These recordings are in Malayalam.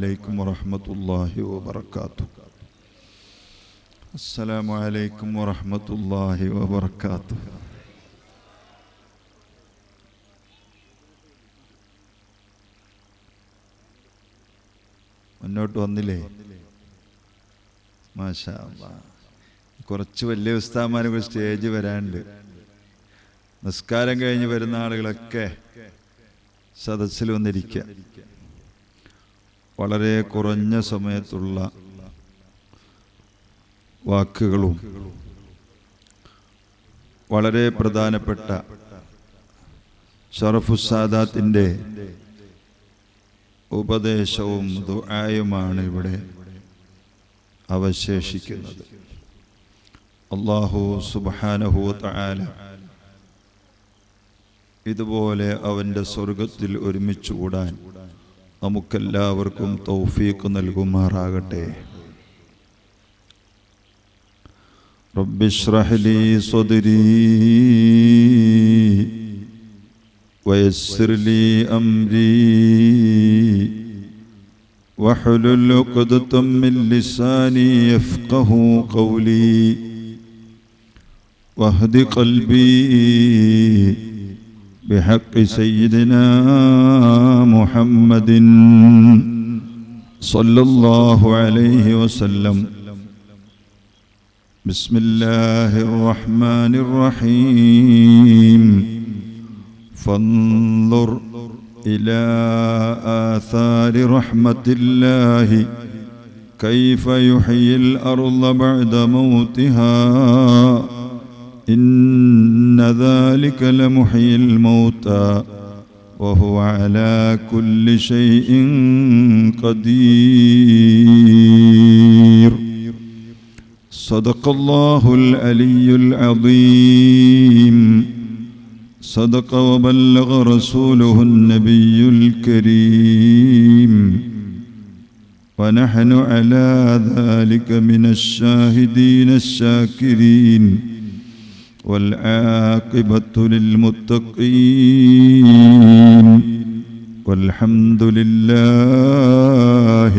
عليكم ورحمة الله وبركاته. السلام عليكم ورحمة الله وبركاته. മുന്നോട്ട് വന്നില്ലേ? മാഷാ അല്ലാഹ്. കുറച്ച് വലിയ ഉസ്താദന്മാരെ സ്റ്റേജ് വരാനുണ്ട്. നിസ്കാരം കഴിഞ്ഞ് വരുന്ന ആളുകളൊക്കെ സദസ്സിൽ വന്നിരിക്കുക. വളരെ കുറഞ്ഞ സമയത്തുള്ള വാക്കുകളും വളരെ പ്രധാനപ്പെട്ട ഷറഫുസ്സാദാത്തിൻ്റെ ഉപദേശവും ദുആയുമാണ് ഇവിടെ അവശേഷിക്കുന്നത്. അല്ലാഹു സുബ്ഹാനഹു വ തആല ഇതുപോലെ അവൻ്റെ സ്വർഗത്തിൽ ഒരുമിച്ച് കൂടാൻ നമുക്കെല്ലാവർക്കും തൗഫീഖ് നൽകുമാറാകട്ടെ. റബ്ബി ഇശ്റഹ് ലീ സ്വദ്രീ വയസ്സിർ ലീ അംരീ വഹ്ലുൽ ഉഖ്ദതം മിൻ ലിസാനി യഫ്ഖഹു ഖൗലി വഹ്ദി ഖൽബി بحق سيدنا محمد صلى الله عليه وسلم. بسم الله الرحمن الرحيم. فانظر إلى آثار رحمة الله كيف يحيي الأرض بعد موتها إن ذلك لمحيي الموتى وهو على كل شيء قدير. صدق الله العلي العظيم. صدق وبلغ رسوله النبي الكريم. ونحن على ذلك من الشاهدين الشاكرين والعاقبة للمتقين والحمد لله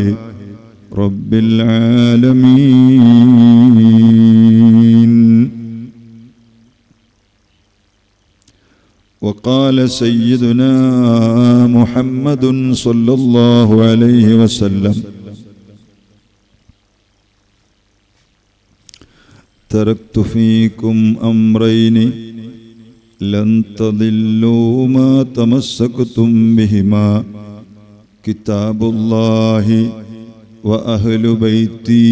رب العالمين. وقال سيدنا محمد صلى الله عليه وسلم: تركت فيكم أمرين لن تضلوا ما تمسكتم بهما كتاب الله وأهل بيتي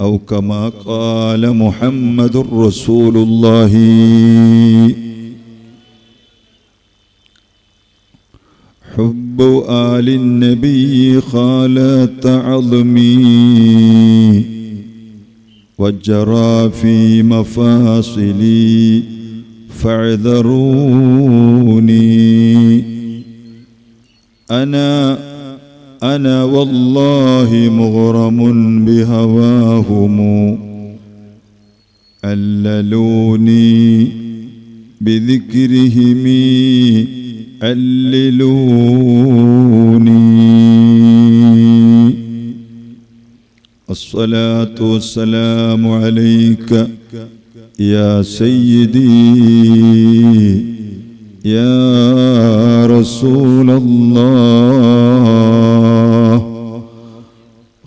أو كما قال محمد رسول الله. حب آل النبي خالة عظمي وجرى في مفاصلي فاعذروني. أنا والله مغرم بهواهم عللوني بذكرهم عللوني. الصلاة والسلام عليك يا سيدي يا رسول الله.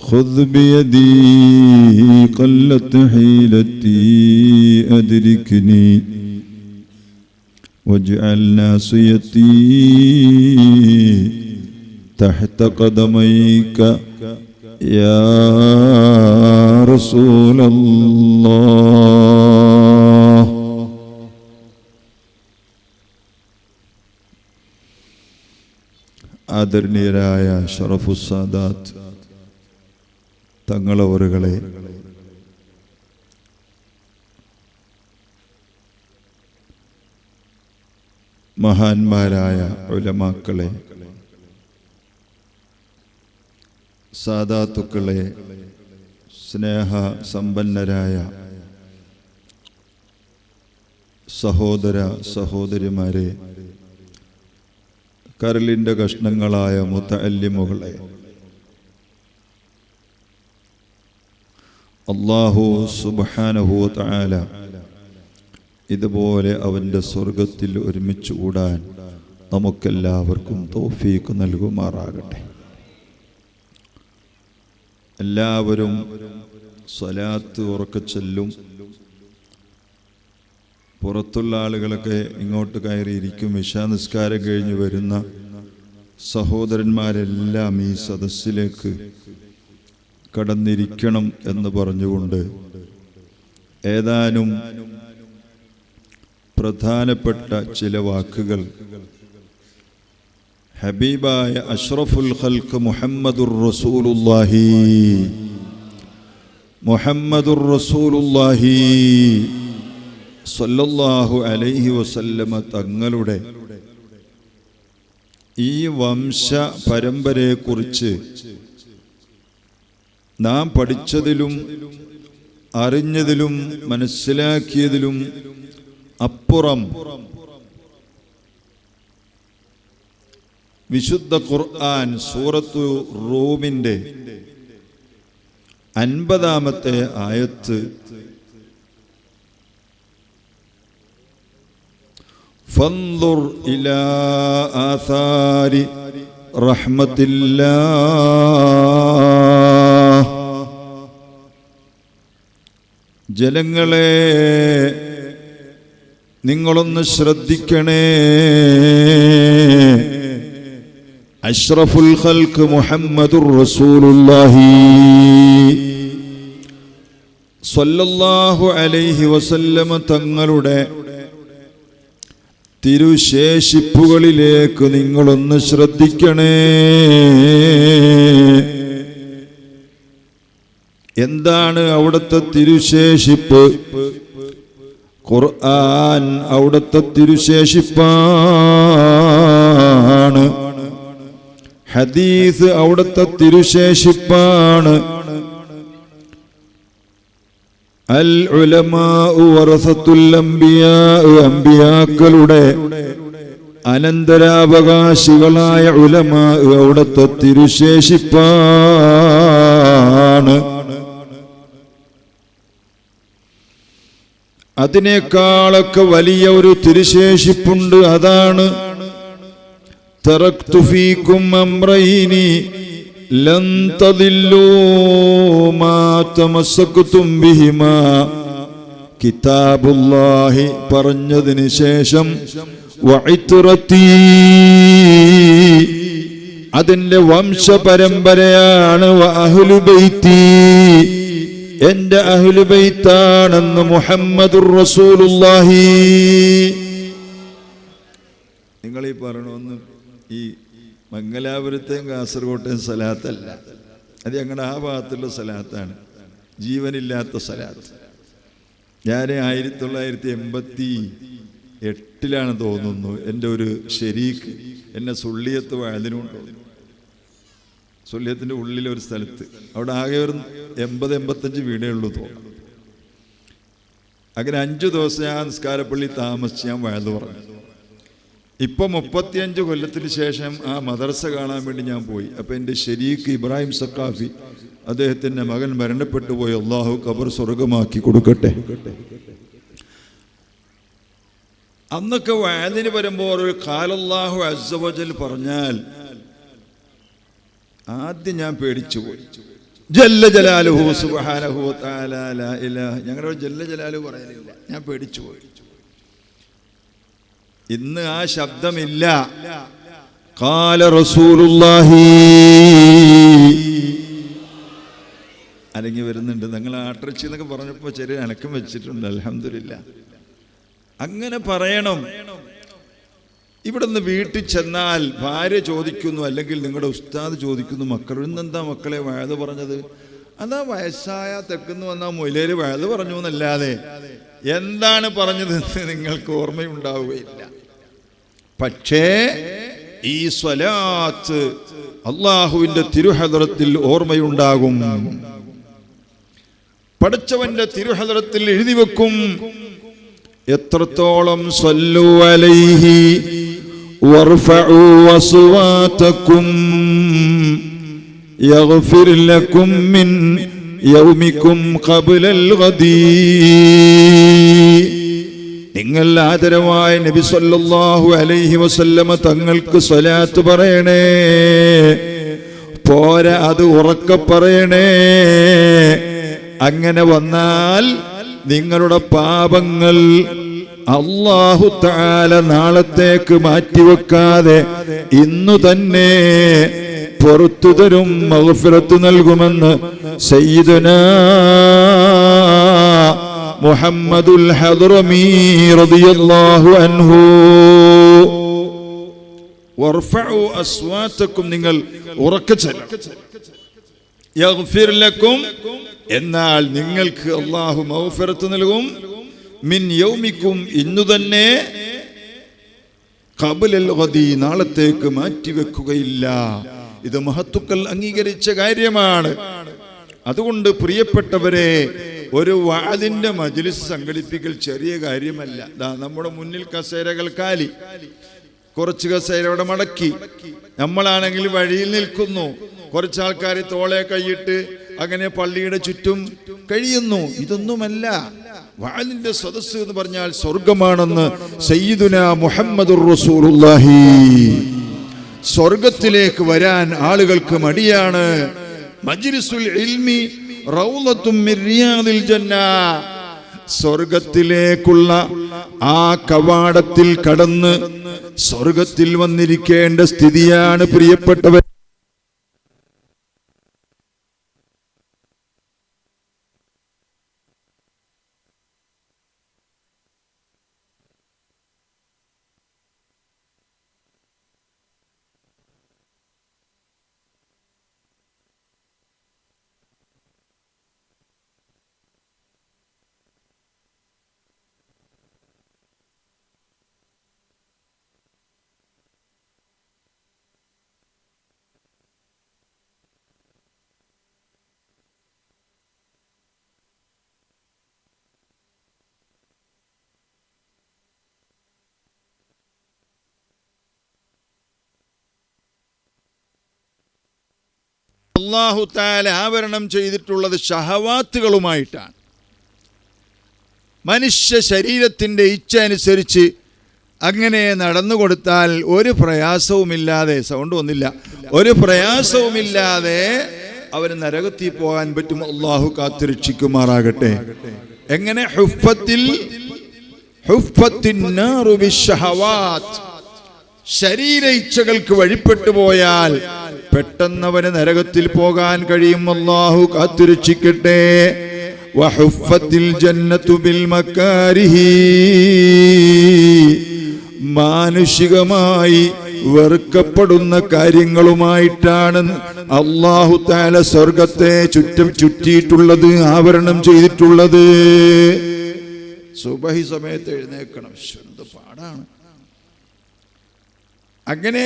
خذ بيدي قلت حيلتي أدركني واجعل ناصيتي تحت قدميك يا رسول الله. ആദരണീയരായ ഷറഫുസ്സാദാത്ത് തങ്ങളവറുകളെ, മഹാന്മാരായ ഉലമാക്കളെ, സാദാത്തുക്കളെ, സ്നേഹ സമ്പന്നരായ സഹോദര സഹോദരിമാരെ, കരളിൻ്റെ കഷ്ണങ്ങളായ മുതഅല്ലിമുകളെ, അല്ലാഹു സുബ്ഹാനഹു വ തആല ഇതുപോലെ അവൻ്റെ സ്വർഗത്തിൽ ഒരുമിച്ച് കൂടാൻ നമുക്കെല്ലാവർക്കും തൗഫീഖ് നൽകുമാറാകട്ടെ. എല്ലാവരും സ്വലാത്ത് ഉറക്കെ ചൊല്ലും. പുറത്തുള്ള ആളുകളൊക്കെ ഇങ്ങോട്ട് കയറിയിരിക്കും. ഇശാ നിസ്കാരം കഴിഞ്ഞ് വരുന്ന സഹോദരന്മാരെല്ലാം ഈ സദസ്സിലേക്ക് കടന്നിരിക്കണം എന്ന് പറഞ്ഞുകൊണ്ട് ഏതാനും പ്രധാനപ്പെട്ട ചില വാക്കുകൾ ഹബീബായ അഷ്റഫുൽ ഖൽഖ് മുഹമ്മദുർ റസൂലുള്ളാഹി സ്വല്ലല്ലാഹു അലൈഹി വസല്ലമ തങ്ങളുടെ ഈ വംശ പരമ്പരയെക്കുറിച്ച് നാം പഠിച്ചതിലും അറിഞ്ഞതിലും മനസ്സിലാക്കിയതിലും അപ്പുറം വിശുദ്ധ ഖുർആൻ സൂറത്തു റൂമിൻ്റെ 50-ാമത്തെ ആയത്ത് ഫൻദുർ ഇലാ ആസാരി റഹ്മത്തില്ലാഹ്, ജനങ്ങളെ നിങ്ങളൊന്ന് ശ്രദ്ധിക്കണേ. അഷ്റഫുൽ ഖൽഖ് മുഹമ്മദുർ റസൂലുള്ളാഹി സ്വല്ലല്ലാഹു അലൈഹി വസല്ലമ തങ്ങളുടെ തിരുശേഷിപ്പുകളിലേക്ക് നിങ്ങളൊന്ന് ശ്രദ്ധിക്കണേ. എന്താണ് അവിടുത്തെ തിരുശേഷിപ്പ്? ഖുർആൻ അവിടുത്തെ തിരുശേഷിപ്പാണ്. ഹദീസ് അവിടുത്തെ തിരുശേഷിപ്പാണ്. അൽ ഉലമാഉ വറസത്തുൽ അംബിയാ, അംബിയാക്കളുടെ അനന്തരാവകാശികളായ ഉലമാ അവിടുത്തെ തിരുശേഷിപ്പാണ്. അതിനേക്കാളൊക്കെ വലിയ ഒരു തിരുശേഷിപ്പുണ്ട്. അതാണ് തറക്തു ഫീകും അംറൈനി ലൻ തദില്ലൂ മാ തമസ്സക്തും ബിഹിമാ. കിതാബുല്ലാഹി പറഞ്ഞതിന് ശേഷം വഇത്റതി, അതിന്റെ വംശപരമ്പരയാണ്. വഅഹ്ലു ബൈത്തി, എന്റെ അഹ്ലു ബൈത്താണെന്ന് മുഹമ്മദുർ റസൂലുള്ളാഹി. നിങ്ങൾ ഈ പറയണമെന്ന് ഈ മംഗലാപുരത്തെയും കാസർഗോട്ടെയും സലാത്തല്ല, അത് ഞങ്ങളുടെ ആ ഭാഗത്തുള്ള സലാത്താണ്, ജീവനില്ലാത്ത സലാത്ത്. ഞാൻ 1988 തോന്നുന്നു എൻ്റെ ഒരു ശരീക്ക് എന്നെ സുള്ളിയത്ത് വഴുതിനുണ്ടോ, സുള്ളിയത്തിൻ്റെ ഉള്ളിലൊരു സ്ഥലത്ത്, അവിടെ ആകെ ഒരു 80-85 വീടേ ഉള്ളൂ തോന്നുന്നു. അങ്ങനെ 5 ദിവസം ഞാൻ നിസ്കാരപ്പള്ളി താമസിച്ച് ഞാൻ വഴുതു പറഞ്ഞു. ഇപ്പം 35 കൊല്ലത്തിന് ശേഷം ആ മദർസ കാണാൻ വേണ്ടി ഞാൻ പോയി. അപ്പം എൻ്റെ ശരീക്ക് ഇബ്രാഹിം സക്കാഫി, അദ്ദേഹത്തിൻ്റെ മകൻ മരണപ്പെട്ടു പോയി, അള്ളാഹു ഖബർ സ്വർഗമാക്കി കൊടുക്കട്ടെ. അന്നൊക്കെ വഅദിന് വരുമ്പോൾ ഒരു ഖാലല്ലാഹു അസ്സ വജൽ പറഞ്ഞാൽ ആദ്യം ഞാൻ പേടിച്ചു പോയി. ജല്ല ജലാലുഹു സുബ്ഹാനഹു വ തആല ലാ ഇലാഹ, ഞങ്ങളുടെ ജല്ല ജലാലുഹു പറയാനില്ല, ഞാൻ പേടിച്ചു പോയി. ഇന്ന് ആ ശബ്ദമില്ല. ഖാല റസൂലുള്ളാഹി അരങ്ങി വരുന്നുണ്ട്. നിങ്ങൾ ആട്ടിറച്ചി എന്നൊക്കെ പറഞ്ഞപ്പോൾ ചെറിയ അനക്കം വെച്ചിട്ടുണ്ട്, അൽഹംദുലില്ലാ. അങ്ങനെ പറയണം. ഇവിടുന്ന് വീട്ടിൽ ചെന്നാൽ ഭാര്യ ചോദിക്കുന്നു, അല്ലെങ്കിൽ നിങ്ങളുടെ ഉസ്താദ് ചോദിക്കുന്നു, മക്കൾ ഇന്നെന്താ മക്കളെ വഅദ് പറഞ്ഞത്? അതാ വയസ്സായ തെക്കുന്ന് വന്ന മൊയിലേര് വഅദ് പറഞ്ഞു എന്നല്ലാതെ എന്താണ് പറഞ്ഞതെന്ന് നിങ്ങൾക്ക് ഓർമ്മയുണ്ടാവുകയില്ല. പക്ഷേ ഈ സ്വലാത്ത് അള്ളാഹുവിന്റെ തിരുഹദറത്തിൽ ഓർമ്മയുണ്ടാകും. പടച്ചവന്റെ തിരുഹദറത്തിൽ എഴുതി വെക്കും. എത്രത്തോളം സ്വല്ലു അലൈഹി വർഫഉ അസ്വാതകും യഗ്ഫിർ ലക്കും മിൻ യൗമിക്കും ഖബ്ലൽ ഗദീ. നിങ്ങൾ ആദരവായ നബി സല്ലല്ലാഹു അലൈഹി വസല്ലമ തങ്ങൾക്ക് സ്വലാത്ത് പറയണേ. പോരാ, അത് ഉറക്കെ പറയണേ. അങ്ങനെ വന്നാൽ നിങ്ങളുടെ പാപങ്ങൾ അല്ലാഹു തആല നാളത്തേക്ക് മാറ്റിവെക്കാതെ ഇന്നു തന്നെ പുറത്തു തരും, മഗ്ഫിറത്ത് നൽകുമെന്ന് സയ്യിദുനാ മുഹമ്മദുൽ ഹദ്റമി റളിയല്ലാഹു അൻഹു. വർഫഉ അസ്വാതകും, നിങ്ങൾ ഉറക്കെ ചൊല്ലണം. യഗ്ഫിർ ലക്കും, എന്നാൽ നിങ്ങൾക്ക് അല്ലാഹു മഗ്ഫിറത്ത് നൽകും. മിൻ യൗമിക്കും, ഇന്നു തന്നെ. ഖബ്ലൽ ഗദി, നാളത്തേക്ക് മാറ്റിവെക്കുകയില്ല. ഇത് മഹത്തുക്കൾ അംഗീകരിച്ച കാര്യമാണ്. അതുകൊണ്ട് പ്രിയപ്പെട്ടവരെ, ഒരു വഅദിന്റെ മജ്ലിസ് സംഘടിപ്പിക്കൽ ചെറിയ കാര്യമല്ല. നമ്മുടെ മുന്നിൽ കസേരകൾ കാലി, കുറച്ച് കസേര അവിടെ മടക്കി, നമ്മളാണെങ്കിൽ വഴിയിൽ നിൽക്കുന്നു, കുറച്ചാൾക്കാർ തോളെ കൈയിട്ട് അങ്ങനെ പള്ളിയുടെ ചുറ്റും കഴിയുന്നു. ഇതൊന്നുമല്ല വഅദിന്റെ സദസ്സ് എന്ന് പറഞ്ഞാൽ സ്വർഗമാണെന്ന് സയ്യിദുനാ മുഹമ്മദുർ റസൂലുള്ളാഹി. സ്വർഗത്തിലേക്ക് വരാൻ ആളുകൾക്ക് മടിയാണ്. മജ്ലിസുൽ ഇൽമി റൗളത്തും മിൻ റിയാദിൽ ജന്ന, സ്വർഗത്തിലേക്കുള്ള ആ കവാടത്തിൽ കടന്ന് സ്വർഗത്തിൽ വന്നിരിക്കേണ്ട സ്ഥിതിയാണ് പ്രിയപ്പെട്ടവർ. അല്ലാഹു തആല ആവരണം ചെയ്തിട്ടുള്ളത് ഷഹവാത്തുകളുമായിട്ടാണ്. മനുഷ്യ ശരീരത്തിൻ്റെ ഇച്ഛ അനുസരിച്ച് അങ്ങനെ നടന്നു കൊടുത്താൽ ഒരു പ്രയാസവുമില്ലാതെ, സൗണ്ട് വന്നില്ല, ഒരു പ്രയാസവുമില്ലാതെ അവന് നരകത്തിൽ പോകാൻ പറ്റും. അല്ലാഹു കാത്തുരക്ഷിക്കുമാറാകട്ടെ. എങ്ങനെ? ഹുഫ്ഫത്തിൻ നാറു ബിശ്ശഹവാത്ത്, ശരീര ഇച്ഛകൾക്ക് വഴിപ്പെട്ടു പോയാൽ പെട്ടെന്നവന് നരകത്തിൽ പോകാൻ കഴിയും. അല്ലാഹു കാത്തുരക്ഷിക്കട്ടെ. വഹുഫത്തിൽ ജന്നത്തു ബിൽ മക്കാരിഹി, മാനുഷികമായി വെറുക്കപ്പെടുന്ന കാര്യങ്ങളുമായിട്ടാണ് അല്ലാഹു തആല സ്വർഗത്തെ ചുറ്റിയിട്ടുള്ളത്, ആവരണം ചെയ്തിട്ടുള്ളത്. സുബഹി സമയത്ത് എഴുന്നേൽക്കണം, എന്ത് പാടാണ്. അങ്ങനെ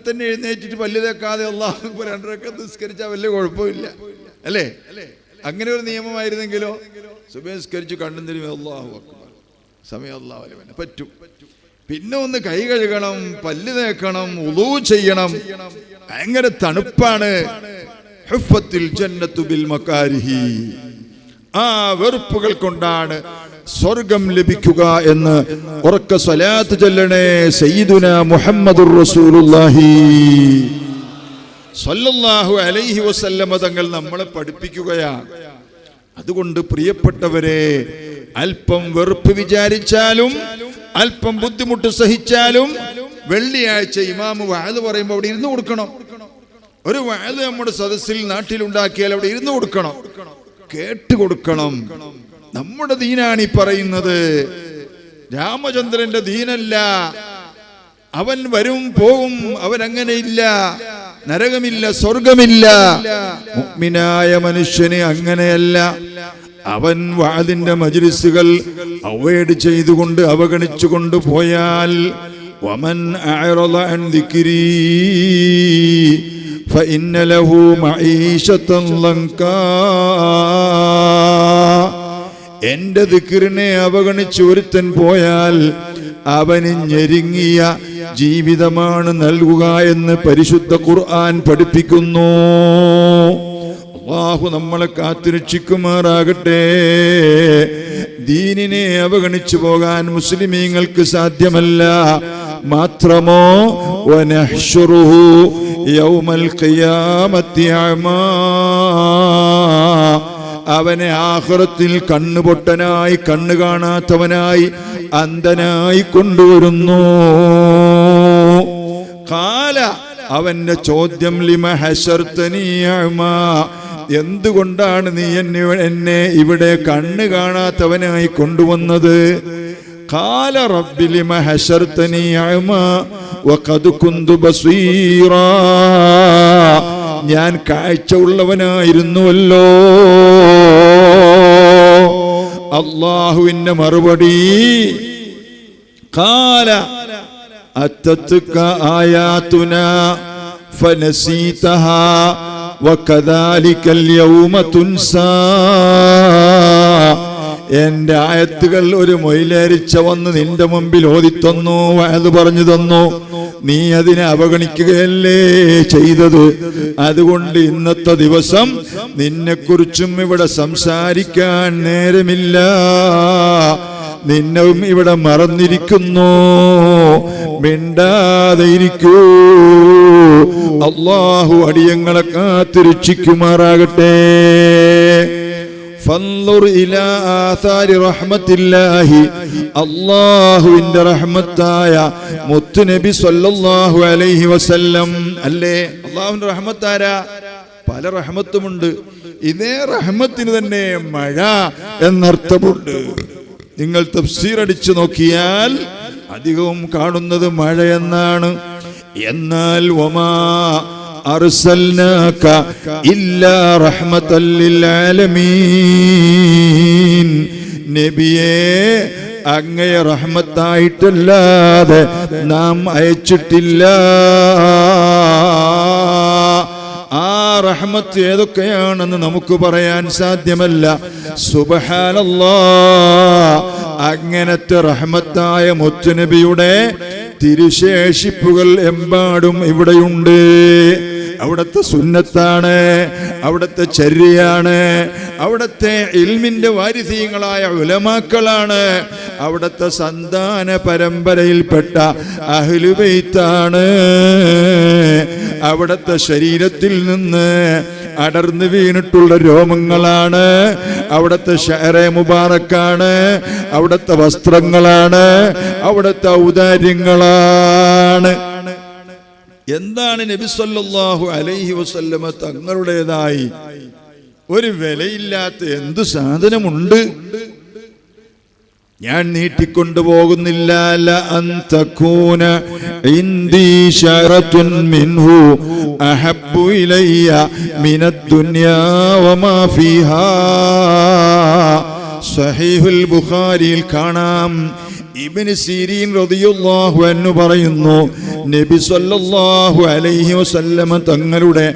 തന്നെ എഴുന്നേറ്റിട്ട് പല്ല് തേക്കാതെ അല്ലാഹു അക്ബർ 2 റക്അത്ത് നിസ്കരിച്ചാൽ വലിയ കുഴപ്പമില്ല, അല്ലേ? അങ്ങനെ ഒരു നിയമമായിരുന്നെങ്കിലോ സുബഹി നിസ്കരിച്ച് കണ്ണും തിരിഞ്ഞ് അല്ലാഹു അക്ബർ സമയം അല്ലാഹു അലൈഹി പറ്റും. പിന്നെ ഒന്ന് കൈ കഴുകണം, പല്ല് തേക്കണം, വുളൂ ചെയ്യണം. ഭയങ്കര തണുപ്പാണ്. ഹുഫത്തിൽ ജന്നത്തു ബിൽ മക്കാരിഹി, ആ വെറുപ്പുകൾ കൊണ്ടാണ് സ്വർഗം ലഭിക്കുക എന്ന് ഉറക്ക സ്വലാത്ത് ചൊല്ലണേ. സയ്യിദുനാ മുഹമ്മദുർ റസൂലുള്ളാഹി സ്വല്ലല്ലാഹു അലൈഹി വസല്ലമ തങ്ങൾ നമ്മളെ പഠിപ്പിക്കുകയാണ്. അതുകൊണ്ട് പ്രിയപ്പെട്ടവരെ, അല്പം വെറുപ്പ് വിചാരിച്ചാലും അല്പം ബുദ്ധിമുട്ട് സഹിച്ചാലും വെള്ളിയാഴ്ച ഇമാമ് വഅദ് പറയുമ്പോൾ അവിടെ ഇരുന്ന് കൊടുക്കണം. ഒരു വഅദ് നമ്മുടെ സദസ്സിൽ നാട്ടിലുണ്ടാക്കിയാൽ അവിടെ ഇരുന്ന് കൊടുക്കണം, കേട്ട് കൊടുക്കണം. നമ്മുടെ ദീനാണ് ഈ പറയുന്നത്, രാമചന്ദ്രന്റെ ദീനല്ല. അവൻ വരും പോകും, അവൻ അങ്ങനെയില്ല. നരകമില്ല, സ്വർഗമില്ല. മുഅ്മിനായ മനുഷ്യന് അങ്ങനെയല്ല. അവൻ വഅദിന്റെ മജ്ലിസുകൾ അവോയ്ഡ് ചെയ്തുകൊണ്ട് അവഗണിച്ചുകൊണ്ട് പോയാൽ വമൻ അഅറള അൻ ദിക്രി ഫഇന്ന ലഹു മഈശതൻ ലൻകാ, എന്റെ ദിക്റിനെ അവഗണിച്ച് ഒരുത്തൻ പോയാൽ അവന് ഞെരുങ്ങിയ ജീവിതമാണ് നൽകുക എന്ന് പരിശുദ്ധ ഖുർആൻ പഠിപ്പിക്കുന്നു. അല്ലാഹു നമ്മളെ കാത്തുരക്ഷിക്കുമാറാകട്ടെ. ദീനിനെ അവഗണിച്ചു പോകാൻ മുസ്ലിമീങ്ങൾക്ക് സാധ്യമല്ല. മാത്രമോ വനഹ്ശുറുഹു യൗമൽ ഖിയാമത്തി അമാ, അവനെ ആഖിറത്തിൽ കണ്ണുപൊട്ടനായി, കണ്ണു കാണാത്തവനായി, അന്ധനായി കൊണ്ടുവരുന്നു. ഖാല, അവന്റെ ചോദ്യം, ലിമ ഹശർതനീ അമാ, എന്തുകൊണ്ടാണ് നീ എന്നെ ഇവിടെ കണ്ണ് കാണാത്തവനായി കൊണ്ടുവന്നത്? ഖാല റബ്ബി ലിമ ഹശർതനീ അമാ വഖദ് കുന്തു ബസീറാ, ഞാൻ കാഴ്ച ഉള്ളവനായിരുന്നുവല്ലോ. അല്ലാഹുവിന്റെ മറുപടി, ഖാല അത്തതുക ആയാതുനാ ഫനസീതഹാ വകദാലികൽ യൗമ തുൻസാ, എന്റെ ആയത്തുകൾ ഒരു മൊയിലേരിച്ച വന്ന് നിന്റെ മുമ്പിൽ ഓതിത്തന്നു, അത് പറഞ്ഞു തന്നു, നീ അതിനെ അവഗണിക്കുകയല്ലേ ചെയ്തത്. അതുകൊണ്ട് ഇന്നത്തെ ദിവസം നിന്നെക്കുറിച്ചും ഇവിടെ സംസാരിക്കാൻ നേരമില്ല. നിന്നും ഇവിടെ മറന്നിരിക്കുന്നു, മിണ്ടാതെ ഇരിക്കൂ. അല്ലാഹു അടിയങ്ങളെ കാത്തുരക്ഷിക്കുമാറാകട്ടെ. ഫൻളുർ ഇലാ ആസാരി റഹ്മത്തില്ലാഹി, അല്ലാഹുവിന്റെ റഹ്മത്തായ മുത്തുനബി സ്വല്ലല്ലാഹു അലൈഹി വസല്ലം. അല്ലേ, അല്ലാഹുവിന്റെ റഹ്മത്താരാ? പല റഹ്മത്തുമുണ്ട്. ഇതേ റഹ്മത്തിന് തന്നെ മഴ എന്നർത്ഥമുണ്ട്. നിങ്ങൾ തഫ്സീർ അടിച്ചു നോക്കിയാൽ അധികവും കാണുന്നത് മഴ എന്നാണ്. എന്നാൽ വമാ അർസൽനാക ഇല്ലാ റഹ്മത്തൽ ലിൽ ആലമീൻ, നബിയേ അങ്ങയെ റഹ്മത്തായിട്ടല്ലാതെ നാം അയച്ചിട്ടില്ല. ആ റഹ്മത്ത് ഏതൊക്കെയാണെന്ന് നമുക്ക് പറയാൻ സാധ്യമല്ല. സുബ്ഹാനല്ലാഹ്, അങ്ങനത്തെ റഹ്മത്തായ മുത്തുനബിയുടെ തിരുശേഷിപ്പുകൾ എമ്പാടും ഇവിടെയുണ്ട്. അവിടുത്തെ സുന്നത്താണ്, അവിടുത്തെ ചര്യയാണ്, അവിടുത്തെ ഇൽമിന്റെ വാരിസീങ്ങളായ ഉലമാക്കളാണ്, അവിടുത്തെ സന്താന പരമ്പരയിൽപ്പെട്ട അഹ്ലു ബൈത്താണ്, അവിടുത്തെ ശരീരത്തിൽ നിന്ന് അടർന്നു വീണിട്ടുള്ള രോമങ്ങളാണ്, അവിടുത്തെ ഷഅറെ മുബാറക്കാണ്, അവിടുത്തെ വസ്ത്രങ്ങളാണ്, അവിടുത്തെ ഔദാര്യങ്ങളാണ്. എന്താണ് നബി സല്ലല്ലാഹു അലൈഹി വസല്ലമ തങ്ങളുടേതായി ഒരു വിലയില്ലാത്ത എന്ത് സാധനമുണ്ട്? ഞാൻ നീട്ടിക്കൊണ്ടുപോകുന്നില്ല. ലഅൻ തകൂന ഇൻദി ശറത്തുൻ മിൻഹു അഹബ്ബു ഇലയ്യ മിനദ് ദുനിയാ വമാ ഫീഹാ. സഹീഹുൽ ബുഖാരിയിൽ കാണാം, ഇബ്നു സീരീൻ റളിയല്ലാഹു അൻഹു പറയുന്നു, നബി സല്ലല്ലാഹു അലൈഹി വസല്ലമ തങ്ങളുടെ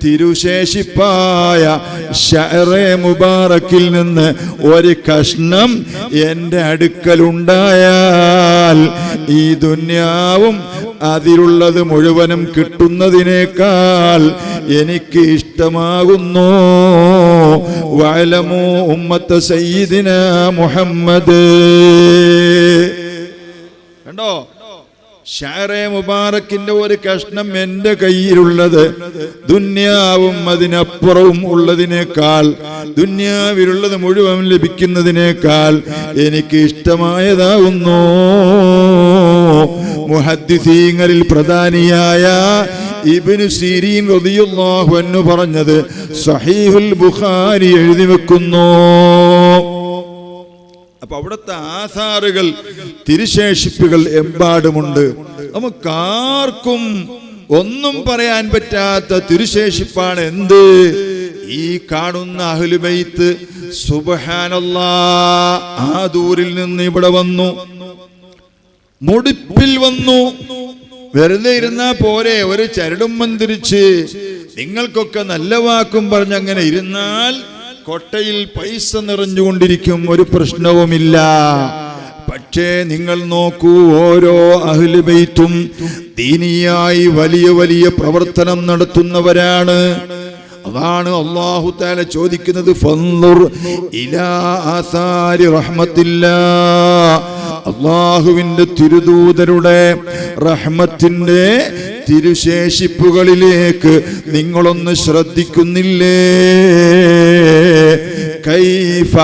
തിരുശേഷിപ്പായ ഷഅറെ മുബാറക്കിൽ നിന്ന് ഒരു കഷ്ണം എൻ്റെ അടുക്കലുണ്ടായാൽ ഈ ദുനിയാവും അതിലുള്ളത് മുഴുവനും കിട്ടുന്നതിനേക്കാൾ എനിക്ക് ഇഷ്ടമാകുന്നു. വഅലമു ഉമ്മത്ത സയ്യിദിനാ മുഹമ്മദ്. കണ്ടോ, ഷഅറെ മുബാറക്കിന്റെ ഒരു കഷ്ണം എൻ്റെ കയ്യിലുള്ളത് ദുന്യാവും അതിനപ്പുറവും ഉള്ളതിനേക്കാൾ, ദുന്യാവിലുള്ളത് മുഴുവൻ ലഭിക്കുന്നതിനേക്കാൾ എനിക്ക് ഇഷ്ടമായതാകുന്നു. മുഹദ്ദിസീങ്ങളിൽ പ്രധാനിയായ ഇബ്നു സീരീൻ റളിയല്ലാഹു അൻഹു പറഞ്ഞത് സഹീഹുൽ ബുഖാരി എഴുതി വെക്കുന്നു. അപ്പൊ അവിടുത്തെ ആസാറുകൾ, തിരുശേഷിപ്പുകൾ എമ്പാടുമുണ്ട്. നമുക്കാർക്കും ഒന്നും പറയാൻ പറ്റാത്ത തിരുശേഷിപ്പാണ് എന്ത്? ഈ കാണുന്ന അഹ്ലു ബൈത്ത്. സുബ്ഹാനല്ലാഹ്, ആ ദൂരിൽ നിന്ന് ഇവിടെ വന്നു, മുടിപ്പിൽ വന്നു. വെറുതെ ഇരുന്നാ പോരെ, ഒരു ചരടും മന്ത്രിച്ച് നിങ്ങൾക്കൊക്കെ നല്ല വാക്കും പറഞ്ഞങ്ങനെ ഇരുന്നാൽ കൊട്ടയിൽ പൈസ നിറഞ്ഞുകൊണ്ടിരിക്കും, ഒരു പ്രശ്നവുമില്ല. പക്ഷേ നിങ്ങൾ നോക്കൂ, ഓരോ അഹ്ലു ബൈത്തും ദീനിയായി വലിയ വലിയ പ്രവർത്തനം നടത്തുന്നവരാണ്. അതാണ് അല്ലാഹു തആല ചോദിക്കുന്നത്, ഫൻദുർ ഇലാ ആസാരി റഹ്മത്തില്ലാഹ്. അല്ലാഹുവിന്റെ തിരുദൂതരുടെ റഹ്മത്തിന്റെ തിരുശേഷിപ്പുകളിലേക്ക് നിങ്ങളൊന്ന് ശ്രദ്ധിക്കുന്നില്ലേ? കൈഫ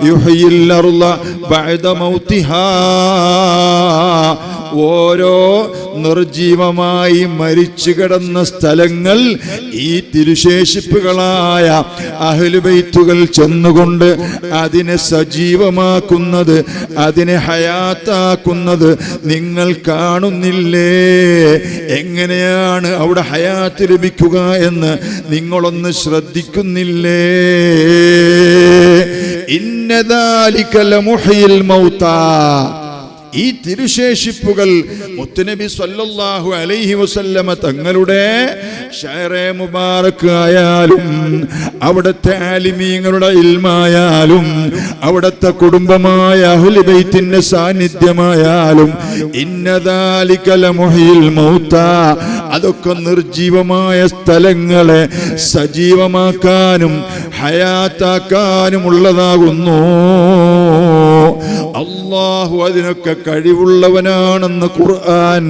യുഹ്യിൽ അർള ബഅദ മൗതിഹാ. ഓരോ നിർജീവമായി മരിച്ചു കിടന്ന സ്ഥലങ്ങൾ ഈ തിരുശേഷിപ്പുകളായ അഹ്ലു ബൈത്തുകൾ ചെന്നുകൊണ്ട് അതിനെ സജീവമാക്കുന്നത്, അതിനെ ഹയാത്താക്കുന്നത് നിങ്ങൾ കാണുന്നില്ലേ? എങ്ങനെയാണ് അവിടെ ഹയാത്ത് ലഭിക്കുക എന്ന് നിങ്ങളൊന്ന് ശ്രദ്ധിക്കുന്നില്ലേ? ഇന്ന ദാലിക ലമുഹ്യിൽ മൗതാ. ഈ തിരുശേഷിപ്പുകൾ മുത്തുനബി സല്ലല്ലാഹു അലൈഹി വസല്ലമ തങ്ങളുടെ ഷഅറെ മുബാറക് ആയാലും, അവിടുത്തെ ആലിമീങ്ങളുടെ ഇൽമായാലും, അവിടുത്തെ കുടുംബമായ അഹ്ലു ബൈത്തിന്റെ സാന്നിധ്യമായാലും, ഇന്ന ദാലിക ലമുഹ്യിൽ മൗതാ, അതൊക്കെ നിർജീവമായ സ്ഥലങ്ങളെ സജീവമാക്കാനും ഹയാത്താക്കാനും ഉള്ളതാകുന്നു. അല്ലാഹു അതിനൊക്കെ കഴിവുള്ളവനാണെന്ന് ഖുർആൻ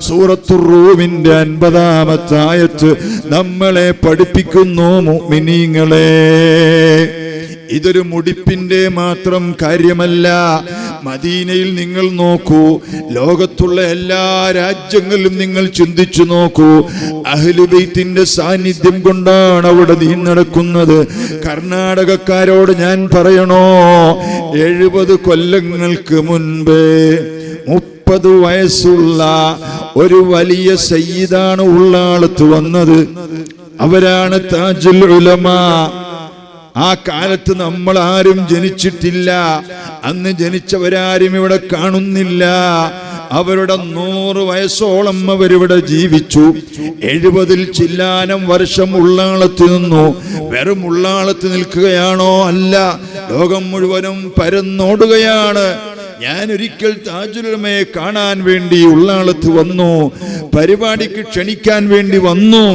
സൂറത്തുർ റൂമിന്റെ 50-ാമത്തെ ആയത്ത് നമ്മളെ പഠിപ്പിക്കുന്നു. മുഅ്മിനീങ്ങളെ, ഇതൊരു മുടിപ്പിന്റെ മാത്രം കാര്യമല്ല. മദീനയിൽ നിങ്ങൾ നോക്കൂ, ലോകത്തുള്ള എല്ലാ രാജ്യങ്ങളിലും നിങ്ങൾ ചിന്തിച്ചു നോക്കൂ, അഹ്ലു ബൈത്തിന്റെ സാന്നിധ്യം കൊണ്ടാണ് അവിടെ ദീൻ നടക്കുന്നത്. കർണാടകക്കാരോട് ഞാൻ പറയണോ, 70 കൊല്ലങ്ങൾക്ക് മുൻപ് 30 വയസ്സുള്ള ഒരു വലിയ സയ്യിദാണ് ഉള്ളാളത്ത് വന്നത്. അവരാണ് താജുൽ ഉലമാ. ആ കാലത്ത് നമ്മൾ ആരും ജനിച്ചിട്ടില്ല. അന്ന് ജനിച്ചവരാരും ഇവിടെ കാണുന്നില്ല. അവരുടെ 100 വയസ്സോളം അവരിവിടെ ജീവിച്ചു. 70-ൽ ചില്ലാനം വർഷം ഉള്ളാളത്ത് നിന്നു. വെറും ഉള്ളാളത്ത് നിൽക്കുകയാണോ? അല്ല, ലോകം മുഴുവനും പരന്നോടുകയാണ്. ഞാൻ ഒരിക്കൽ താജുൽ ഉലമയെ കാണാൻ വേണ്ടി ഉള്ളാളത്ത് വന്നു, പരിപാടിക്ക് ക്ഷണിക്കാൻ വേണ്ടി വന്നു.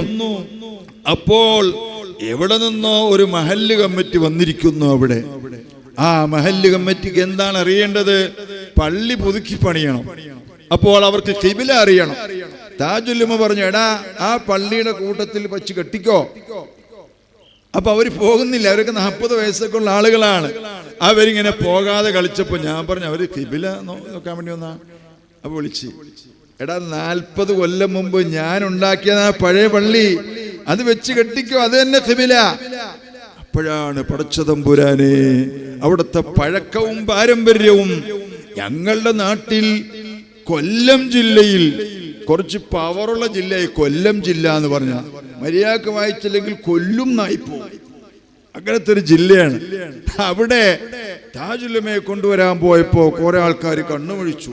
അപ്പോൾ എവിടെ നിന്നോ ഒരു മഹല്ല് കമ്മിറ്റി വന്നിരിക്കുന്നു. അവിടെ ആ മഹല്ല് കമ്മിറ്റിക്ക് എന്താണ് അറിയേണ്ടത്? പള്ളി പുതുക്കി പണിയണം. അപ്പോൾ അവർക്ക് ഖിബില അറിയണം. താജുൽ ഉലമ പറഞ്ഞു, എടാ ആ പള്ളിയുടെ കൂട്ടത്തിൽ വെച്ച് കെട്ടിക്കോ. അപ്പൊ അവര് പോകുന്നില്ല. അവരൊക്കെ 40 വയസ്സൊക്കെ ഉള്ള ആളുകളാണ്. അവരിങ്ങനെ പോകാതെ കളിച്ചപ്പോ ഞാൻ പറഞ്ഞു, അവര് ഖിബില നോക്കാൻ വേണ്ടി വന്നാ. അപ്പൊ വിളിച്ച്, എടാ 40 കൊല്ലം മുമ്പ് ഞാൻ ഉണ്ടാക്കിയത് ആ പഴയ പള്ളി, അത് വെച്ച് കെട്ടിക്കോ, അത് തന്നെ ഖിബില. അപ്പോഴാണ് പടച്ചതമ്പുരാനെ, അവിടുത്തെ പഴക്കവും പാരമ്പര്യവും. ഞങ്ങളുടെ നാട്ടിൽ കൊല്ലം ജില്ലയിൽ കുറച്ച് പവറുള്ള ജില്ലയായി കൊല്ലം ജില്ല എന്ന് പറഞ്ഞ മര്യാദക്ക് വായിച്ചില്ലെങ്കിൽ കൊല്ലും നായിപ്പോ, അങ്ങനത്തെ ഒരു ജില്ലയാണ്. അവിടെ താജുൽ ഉലമയെ കൊണ്ടുവരാൻ പോയപ്പോ കുറെ ആൾക്കാർ കണ്ണുമൊഴിച്ചു.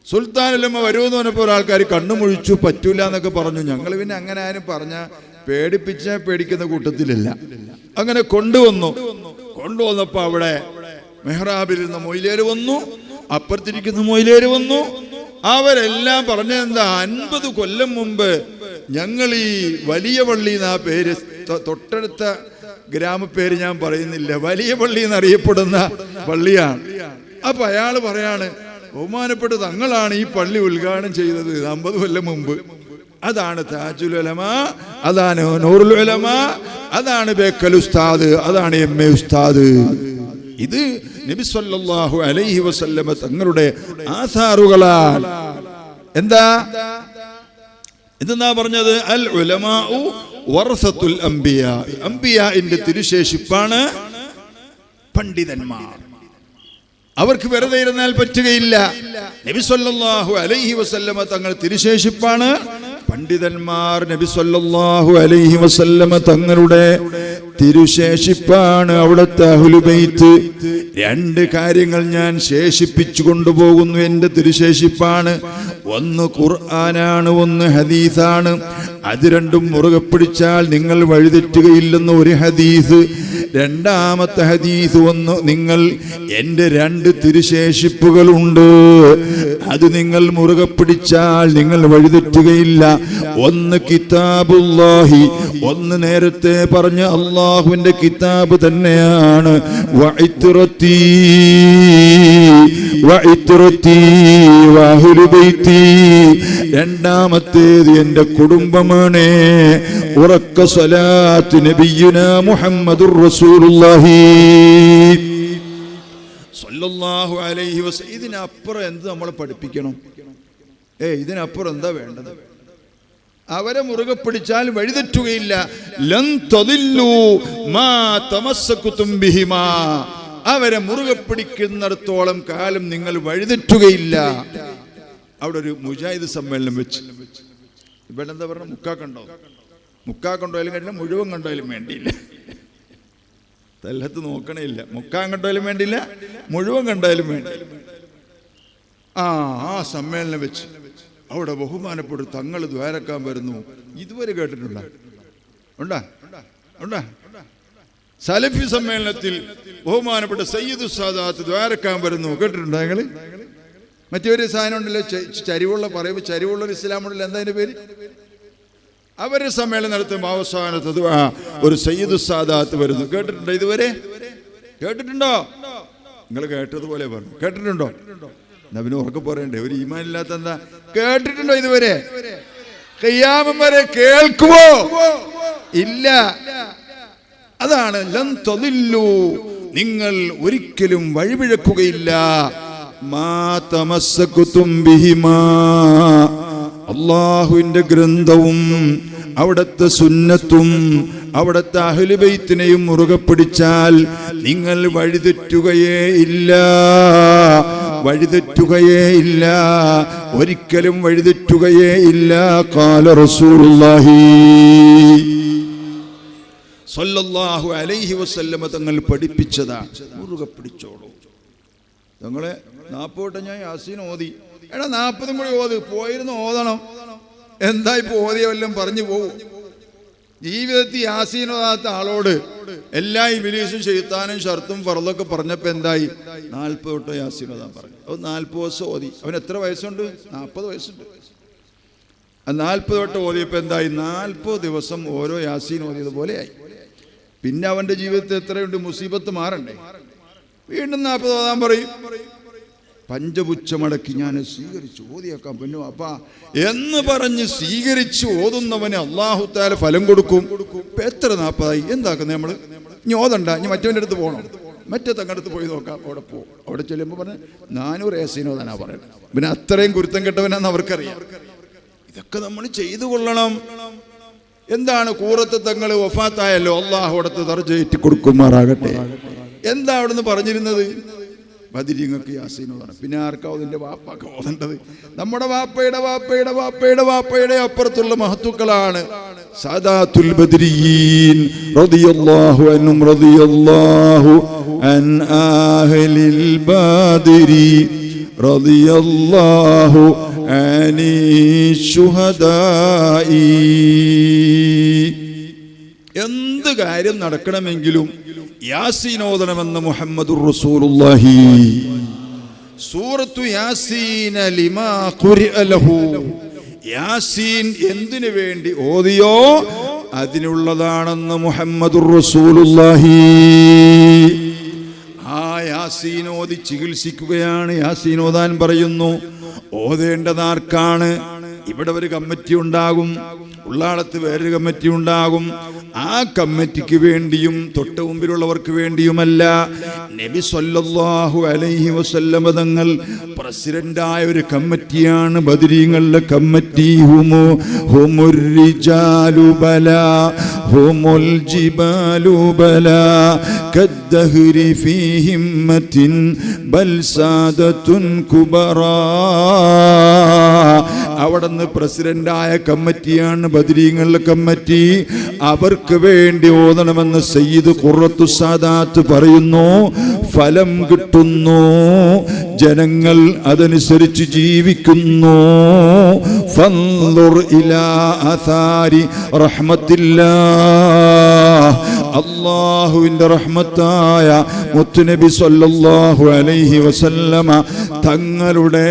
സുൽത്താൻ ഉലമ വരുമെന്ന് പറഞ്ഞപ്പോൾ ഒരാൾക്കാർ കണ്ണുമൊഴിച്ചു, പറ്റൂല എന്നൊക്കെ പറഞ്ഞു. ഞങ്ങൾ പിന്നെ അങ്ങനെ ആരും പറഞ്ഞ പേടിക്കുന്ന കൂട്ടത്തിലില്ല. അങ്ങനെ കൊണ്ടുവന്നപ്പോ അവിടെ മെഹ്റാബിൽ നിന്ന് മൊയ്ലേര് വന്നു, അപ്പുറത്തിരിക്കുന്ന മൊയ്ലേര് വന്നു. അവരെല്ലാം പറഞ്ഞെന്താ, 50 കൊല്ലം മുമ്പ് ഞങ്ങൾ ഈ വലിയ പള്ളി എന്നാ പേര്, തൊട്ടടുത്ത ഗ്രാമപ്പേര് ഞാൻ പറയുന്നില്ല, വലിയ പള്ളി എന്നറിയപ്പെടുന്ന പള്ളിയാണ്. അപ്പൊ അയാൾ പറയാണ്, ബഹുമാനപ്പെട്ട തങ്ങളാണ് ഈ പള്ളി ഉദ്ഘാടനം ചെയ്തത് 50 കൊല്ലം മുമ്പ്. അതാണ് താജുൽ ഉലമ, അതാണ് നൂറുൽ ഉലമ, അതാണ് ബേക്കൽ ഉസ്താദ്, അതാണ് MA ഉസ്താദ്. ഇത് നബി സല്ലല്ലാഹു അലൈഹി വസല്ലമ തങ്ങളുടെ ആസാറുകളാണ്. എന്താ പറഞ്ഞത്? അൽ ഉലമാഉ വറസത്തുൽ അംബിയാ. അംബിയാഇന്റെ തിരുശേഷിപ്പാണ് പണ്ഡിതന്മാർ. അവർക്ക് വെറുതെ ഇരുന്നാൽ പറ്റുകയില്ല. നബി സല്ലല്ലാഹു അലൈഹി വസല്ലമ തങ്ങൾ തിരുശേഷിപ്പാണ് പണ്ഡിതന്മാർ. നബി സല്ലല്ലാഹു അലൈഹി വസല്ലമ തങ്ങളുടെ തിരുശേഷിപ്പാണ് അവിടുത്തെ അഹ്ലു ബൈത്ത്. 2 കാര്യങ്ങൾ ഞാൻ ശേഷിപ്പിച്ചു കൊണ്ടുപോകുന്നു. എൻ്റെ തിരുശേഷിപ്പാണ്. ഒന്ന് ഖുർആനാണ്, ഒന്ന് ഹദീസാണ്. അത് രണ്ടും മുറുകെ പിടിച്ചാൽ നിങ്ങൾ വഴിതെറ്റുകയില്ലെന്ന് ഒരു ഹദീസ്. രണ്ടാമത്തെ ഹദീസ് വന്നു, നിങ്ങൾ എൻ്റെ 2 തിരുശേഷിപ്പുകളുണ്ട്, അത് നിങ്ങൾ മുറുകെ പിടിച്ചാൽ നിങ്ങൾ വഴിതെറ്റുകയില്ല. ഒന്ന് കിതാബുല്ലാഹി, ഒന്ന് നേരത്തെ പറഞ്ഞ അള്ളാഹുവിന്റെ കിതാബ് തന്നെയാണ്. വഇത്റതി വഇത്റതി വഅഹ്ലു ബൈതി, രണ്ടാമത്തേത് എൻ്റെ കുടുംബമാണ്. ഉറക്ക സ്വലാത്ത് നബിയുനാ മുഹമ്മദുർ റസൂലുള്ളാഹി സ്വല്ലല്ലാഹു അലൈഹി വസല്ലം. ഇതിനപ്പുറം എന്ത് നമ്മൾ പഠിപ്പിക്കണം? ഇതിനപ്പുറം എന്താ വേണ്ടത്? അവരെ മുറുകെ പിടിച്ചാൽ വഴിതെറ്റുകയില്ല. ലൻ തദില്ലു മാ തമസ്സകുതും ബിഹിമാ, അവരെ മുറുകെ പിടിക്കുന്നിടത്തോളം കാലം നിങ്ങൾ വഴിതെറ്റുകയില്ല. അവിടെ ഒരു മുജാഹിദ് സമ്മേളനം വെച്ച്, ഇവിടെ എന്താ പറഞ്ഞ, മുക്കാ കണ്ടോയാലും വേണ്ടില്ല, മുഴുവൻ കണ്ടോയാലും വേണ്ടിയില്ല. തല്ലത്ത് നോക്കണില്ല, മുക്കാൻ കണ്ടാലും വേണ്ടില്ല, മുഴുവൻ കണ്ടാലും വേണ്ടില്ല. ആ സമ്മേളനം വെച്ച് അവിടെ ബഹുമാനപ്പെട്ട തങ്ങൾ ദ്വാരക്കാൻ വരുന്നു. ഇതുവരെ കേട്ടിട്ടുണ്ടോ? ഉണ്ടാ സലഫി സമ്മേളനത്തിൽ ബഹുമാനപ്പെട്ട സയ്യിദ് സാദാത്ത് ദ്വാരക്കാൻ വരുന്നു, കേട്ടിട്ടുണ്ടോ നിങ്ങൾ? മറ്റൊരു സാധനം ഉണ്ടല്ലോ, ചരിവുള്ള പറയുമ്പോൾ ചരിവുള്ളൊരു ഇസ്ലാമുണ്ടല്ലോ, എന്താ അതിന്റെ പേര്? അവരുടെ സമ്മേളനം നടത്തുമ്പോൾ അവസാനത്ത് ഒരു സയ്യിദ് സാദാത്ത് വരുന്നു, കേട്ടിട്ടുണ്ടോ? ഇതുവരെ കേട്ടിട്ടുണ്ടോ? നിങ്ങൾ കേട്ടതുപോലെ പറഞ്ഞു, കേട്ടിട്ടുണ്ടോ? നബിന് ഉറക്കെ പറയണ്ടേ, ഒരു ഈമാൻ ഇല്ലാത്ത എന്താ? കേട്ടിട്ടുണ്ടോ? ഇതുവരെ ഖിയാമം വരെ കേൾക്കുമോ? ഇല്ല. അതാണ് ലൻ തദില്ലു, നിങ്ങൾ ഒരിക്കലും വഴിപിഴക്കുകയില്ല. മാ തമസ്സകുതും ബിഹിമാ, അള്ളാഹുവിന്റെ ഗ്രന്ഥവും അവിടുത്തെ സുന്നത്തും അവിടുത്തെ അഹ്ലു ബൈത്തിനെയും മുറുകെ പിടിച്ചാൽ നിങ്ങൾ വഴിതെറ്റുകയേ ഇല്ല, ഒരിക്കലും വഴിതെറ്റുകയേ ഇല്ല. ഖാല റസൂലുള്ളാഹി സ്വല്ലല്ലാഹു അലൈഹി വസല്ലമ തങ്ങൾ പഠിപ്പിച്ചതാണ്, മുറുകെ പിടിച്ചോളൂ. ഞങ്ങളെ 40 ഞാൻ യാസീൻ ഓതി, 40 കൂടി ഓത്, പോയിരുന്ന് ഓതണം. എന്താ ഇപ്പൊ ഓതിയ വല്ലതും പറഞ്ഞു പോകും? ജീവിതത്തിൽ യാസീൻ ഓതാത്ത ആളോട് എല്ലാ ഇബ്ലീസും ശൈത്താനും ഷർത്തും ഫർളൊക്കെ പറഞ്ഞപ്പോ എന്തായി? 40 തൊട്ട് യാസീൻ ഓതാൻ പറഞ്ഞു. അത് 40 ദിവസം ഓതി. അവൻ എത്ര വയസ്സുണ്ട്? 40 വയസ്സുണ്ട്. 40 തൊട്ട് ഓതിയപ്പോ എന്തായി? 40 ദിവസം ഓരോ യാസീൻ ഓതിയതുപോലെ ആയി. പിന്നെ അവന്റെ ജീവിതത്തിൽ എത്രയുണ്ട്? മുസീബത്ത് മാറണ്ടേ? വീണ്ടും 40 ഓതാൻ പറയും. പഞ്ചപുച്ഛമടക്കി ഞാൻ സ്വീകരിച്ചു ഓതിയേക്കാം പൊന്നു അപ്പാ എന്ന് പറഞ്ഞ് സ്വീകരിച്ച് ഓതുന്നവന് അല്ലാഹു തആല ഫലം കൊടുക്കും. എത്ര 40 എന്താക്കുന്നത് നമ്മൾ? ഇനി ഓതണ്ട, ഇനി മറ്റവൻ്റെ അടുത്ത് പോകണം, മറ്റേ തങ്ങളുടെ അടുത്ത് പോയി നോക്കാം. അവിടെ പോകും. അവിടെ ചെല്ലുമ്പോൾ പറഞ്ഞ് 400 യാസീൻ ഓതാനാ പറയുന്നത്. പിന്നെ അത്രയും കുരുത്തം കെട്ടവനാന്ന് അവർക്കറിയാം. ഇതൊക്കെ നമ്മൾ ചെയ്തു കൊള്ളണം. എന്താണ് കൂറത്ത് തങ്ങൾ വഫാത്തായല്ലോ, അള്ളാഹു അവിടുത്തെ ദർജയേറ്റി കൊടുക്കുമാറാകട്ടെ. എന്താ അവിടുന്ന് പറഞ്ഞിരുന്നത്? ബദരീങ്ങൾക്ക് യാസീൻ ഓതണം. പിന്നെ ആർക്കാവും? അതിൻ്റെ വാപ്പാക്ക് ഓതേണ്ടത്. നമ്മുടെ വാപ്പയുടെ വാപ്പയുടെ വാപ്പയുടെ വാപ്പയുടെ അപ്പുറത്തുള്ള മഹത്തുക്കളാണ് സാദാത്തുൽ ബദരിയീൻ റളിയല്ലാഹു അൻഹും റളിയല്ലാഹു അൻ അഹ്ലിൽ ബദരി റളിയല്ലാഹു അനി ശുഹദാഇ. എന്ത് കാര്യം നടക്കണമെങ്കിലും യാസീൻ ഓതണമെന്ന് മുഹമ്മദുർ റസൂലുള്ളാഹി. സൂറത്തു യാസീന ലിമാ ഖുരിഅ ലഹു. യാസീൻ എന്തിനു വേണ്ടി ഓതിയോ അതിനുള്ളതാണെന്ന് മുഹമ്മദുർ റസൂലുള്ളാഹി. ആ യാസീൻ ഓതി ചികിത്സിക്കുകയാണ്. യാസീൻ ഓതാൻ പറയുന്നു. ഓതേണ്ടതാർക്കാണ്? ഇവിടെ ഒരു കമ്മിറ്റി ഉണ്ടാകും, ഉള്ളാളത്ത് വേറൊരു കമ്മിറ്റി ഉണ്ടാകും. ആ കമ്മിറ്റിക്ക് വേണ്ടിയും തൊട്ട് മുമ്പിലുള്ളവർക്ക് വേണ്ടിയുമല്ല. നബി സല്ലല്ലാഹു അലൈഹി വസല്ലമ തങ്ങൾ പ്രസിഡന്റായ ഒരു കമ്മിറ്റിയാണ് ബദരീങ്ങളുടെ കമ്മിറ്റി. ഹുമുർ റിജാലു ബലാ ഹുമുൽ ജിബാലു ബലാ കദ്ദഹ്രി ഫീ ഹിമ്മത്തിൻ ബൽ സാദത്തുൻ കുബറാ. അവിടുന്ന് പ്രസിഡന്റായ കമ്മിറ്റിയാണ് ബദരീങ്ങളുടെ കമ്മിറ്റി. അവർക്ക് വേണ്ടി ഓതണമെന്ന് സയ്യിദ് ഖുറത്തു സാദാത്ത് പറയുന്നു. ഫലം കിട്ടുന്നു, ജനങ്ങൾ അതനുസരിച്ച് ജീവിക്കുന്നു. ഫൻദുർ ഇലാ ആഥാരി റഹ്മത്തില്ലാഹ്. അല്ലാഹുവിന്റെ റഹ്മത്തായ മുത്തുനബി സല്ലല്ലാഹു അലൈഹി വസല്ലമ തങ്ങളുടെ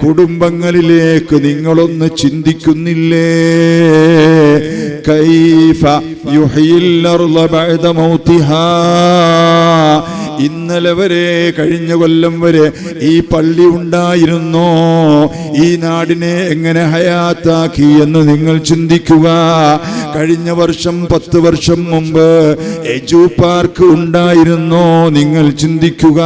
കുടുംബങ്ങളിലേക്ക് നിങ്ങളൊന്ന് ചിന്തിക്കുന്നില്ലേ? കൈഫ യുഹ്യിൽ അർള ബഅദ മൗതിഹാ. ഇന്നലെ വരെ, കഴിഞ്ഞ കൊല്ലം വരെ ഈ പള്ളി ഉണ്ടായിരുന്നോ? ഈ നാടിനെ എങ്ങനെ ഹയാത്താക്കി എന്ന് നിങ്ങൾ ചിന്തിക്കുക. കഴിഞ്ഞ വർഷം 10 വർഷം മുമ്പ് എജു പാർക്ക് ഉണ്ടായിരുന്നോ? നിങ്ങൾ ചിന്തിക്കുക.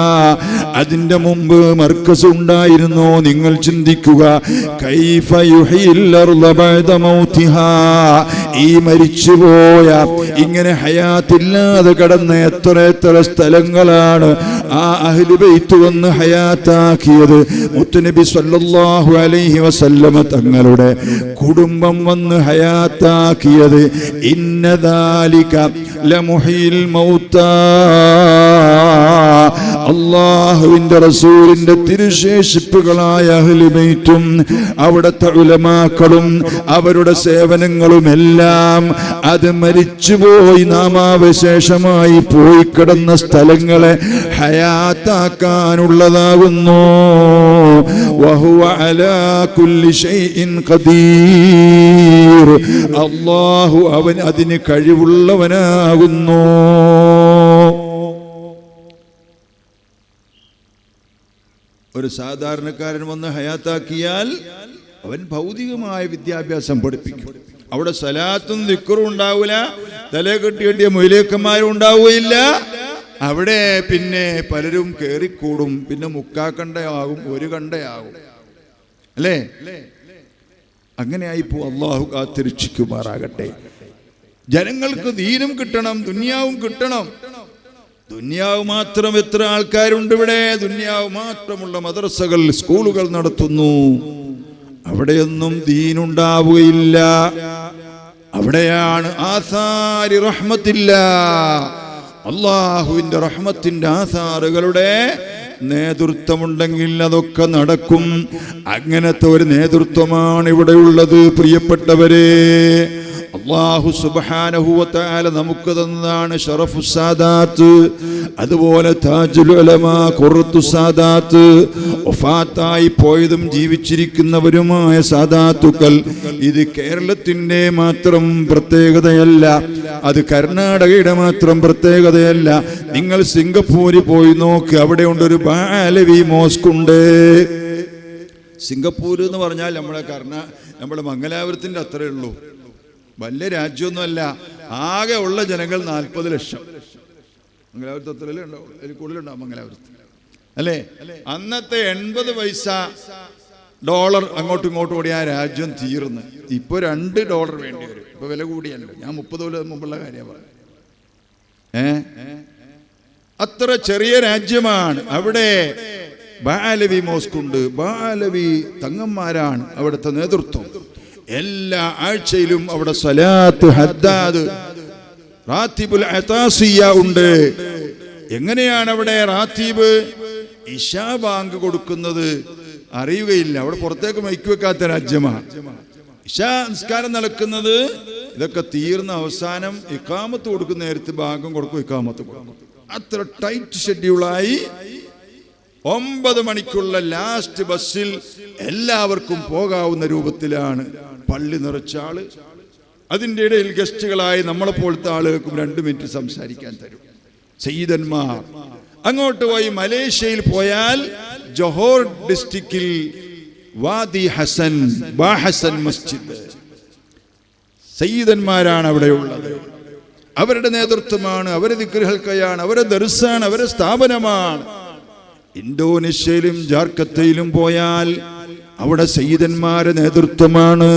അതിന്റെ മുമ്പ് മർക്കസ് ഉണ്ടായിരുന്നോ? നിങ്ങൾ ചിന്തിക്കുക. കൈഫ യുഹ്യിൽ അർള ബഅദ മൗതിഹാ. ഈ മരിച്ചുപോയ, ഇങ്ങനെ ഹയാത്തില്ലാതെ കടന്ന എത്ര സ്ഥലങ്ങളാണ് ആ അഹ്ലു ബൈത്ത് വന്ന് ഹയാത്താക്കിയത്. മുത്തുനബി സല്ലല്ലാഹു അലൈഹി വസല്ലമ തങ്ങളുടെ കുടുംബം വന്ന് ഹയാത്താക്കിയത്. ഇന്ന ദാലിക ലമുഹീൽ മൗതാ. അല്ലാഹുവിന്റെ റസൂലിന്റെ തിരുശേഷിപ്പുകളായ അഹ്ലു ബൈത്തും അവിടുത്തെ ഉലമാക്കളും അവരുടെ സേവനങ്ങളും എല്ലാം അത് മരിച്ചുപോയി നാമാവശേഷമായി പോയി കിടന്ന സ്ഥലങ്ങളെ ഹയാത്താക്കാനുള്ളതാകുന്നു. വഹുവ അലാ കുല്ലി ഷൈഇൻ ഖദീർ. അല്ലാഹു അവൻ അതിന് കഴിവുള്ളവനാകുന്നു. ഒരു സാധാരണക്കാരൻ വന്ന് ഹയാത്താക്കിയാൽ അവൻ ഭൗതികമായ വിദ്യാഭ്യാസം പഠിപ്പിക്കും. അവിടെ സലാത്തും ദിക്റും ഉണ്ടാവില്ല, തലേ കെട്ടിയ മൊയിലേക്കന്മാരും ഉണ്ടാവുകയില്ല. അവിടെ പിന്നെ പലരും കേറിക്കൂടും. പിന്നെ മുക്കാക്കണ്ടയാകും, ഒരു കണ്ടയാകും, അല്ലേ? അങ്ങനെയായിപ്പോ. അള്ളാഹു കാത്തിരക്ഷിക്കുമാറാകട്ടെ. ജനങ്ങൾക്ക് ദീനും കിട്ടണം, ദുനിയാവും കിട്ടണം. ദുനിയാവ് മാത്രം എത്ര ആൾക്കാരുണ്ട് ഇവിടെ? ദുനിയാവ് മാത്രമുള്ള മദ്രസകൾ, സ്കൂളുകൾ നടത്തുന്നു. അവിടെയൊന്നും ദീനുണ്ടാവുകയില്ല. അവിടെയാണ് ആസാരി റഹ്മത്തില്ല, അള്ളാഹുവിന്റെ റഹ്മത്തിന്റെ ആസാറുകളുടെ നേതൃത്വമുണ്ടെങ്കിൽ അതൊക്കെ നടക്കും. അങ്ങനത്തെ ഒരു നേതൃത്വമാണ് ഇവിടെയുള്ളത്. പ്രിയപ്പെട്ടവരെ, അല്ലാഹു സുബ്ഹാനഹു വ തആല നമുക്ക് തന്നതാണ് ശറഫു സാദാത്ത്, അതുപോലെ താജുൽ ഉലമാ, ഖുറത്തു സാദാത്ത്. വഫാത്തായി പോയതും ജീവിച്ചിരിക്കുന്നവരുമായ സാദാത്തുക്കൾ. ഇത് കേരളത്തിന്റെ മാത്രം പ്രത്യേകതയല്ല, അത് കർണാടകയുടെ മാത്രം പ്രത്യേകതയല്ല. നിങ്ങൾ സിംഗപ്പൂരിൽ പോയി നോക്ക്, അവിടെ ഉണ്ടൊരു ബാലവി മോസ്ക് ഉണ്ട്. സിംഗപ്പൂർ എന്ന് പറഞ്ഞാൽ നമ്മുടെ മംഗലാപുരത്തിന്റെ അത്രേ ഉള്ളൂ. വലിയ രാജ്യമൊന്നുമല്ല. ആകെ ഉള്ള ജനങ്ങൾ 40 ലക്ഷം. മംഗലാപുരത്ത് അത്രയല്ലേ ഉണ്ടാവും, അതിൽ കൂടുതലുണ്ടാവും മംഗലാപുരത്ത്, അല്ലേ? അന്നത്തെ 80 പൈസ ഡോളർ അങ്ങോട്ടും ഇങ്ങോട്ടും കൂടി ആ രാജ്യം തീർന്ന്. ഇപ്പൊ $2 വേണ്ടി വരും. ഇപ്പൊ വില കൂടിയല്ലോ. ഞാൻ 30 കൊല്ലം മുമ്പുള്ള കാര്യമാണ് പറഞ്ഞത്. അത്ര ചെറിയ രാജ്യമാണ്. അവിടെ ബാലവി മോസ്ക് ഉണ്ട്. ബാലവി തങ്ങന്മാരാണ് അവിടുത്തെ നേതൃത്വം. എല്ലാ ആഴ്ചയിലും അവിടെ സലാത്ത്, ഹദ്ദാദ്, റാത്തിബുൽ അതാസിയ ഉണ്ട്. എങ്ങനെയാണ് അവിടെ റാത്തീബ്? ഇശാ ബാങ്ക് കൊടുക്കുന്നത് അറിയുകയില്ല. അവിടെ പുറത്തേക്ക് മൈക്ക് വെക്കാത്ത രാജ്യമാണ്. ഇശാ നിസ്കാരം നടക്കുന്നത്, ഇതൊക്കെ തീർന്ന അവസാനം ഇഖാമത്ത് കൊടുക്കുന്ന നേരത്ത് ബാങ്കും കൊടുക്കും, ഇഖാമത്ത് കൊടുക്കും. അത്ര ടൈറ്റ് ഷെഡ്യൂളായി 9 മണിക്കുള്ള ലാസ്റ്റ് ബസ്സിൽ എല്ലാവർക്കും പോകാവുന്ന രൂപത്തിലാണ് പള്ളി നിറച്ചാള്. അതിൻ്റെ ഇടയിൽ ഗസ്റ്റുകളായി നമ്മളെപ്പോലത്തെ ആളുകൾക്കും 2 മിനിറ്റ് സംസാരിക്കാൻ തരും സയ്യിദന്മാർ. അങ്ങോട്ട് പോയി മലേഷ്യയിൽ പോയാൽ ജോഹോർ ഡിസ്ട്രിക്റ്റിൽ വാദി ഹസൻ, ബാഹസൻ മസ്ജിദ്, സയ്യിദന്മാരാണ് അവിടെയുള്ളത്. അവരുടെ നേതൃത്വമാണ്, അവരുടെ ദിക്റുകൾക്കായാണ്, അവരുടെ ദർസാണ്, അവരുടെ സ്ഥാപനമാണ്. ഇന്തോനേഷ്യയിലും ജാർക്കത്തയിലും പോയാൽ അവിടെ സയ്യിദന്മാരുടെ നേതൃത്വമാണ്.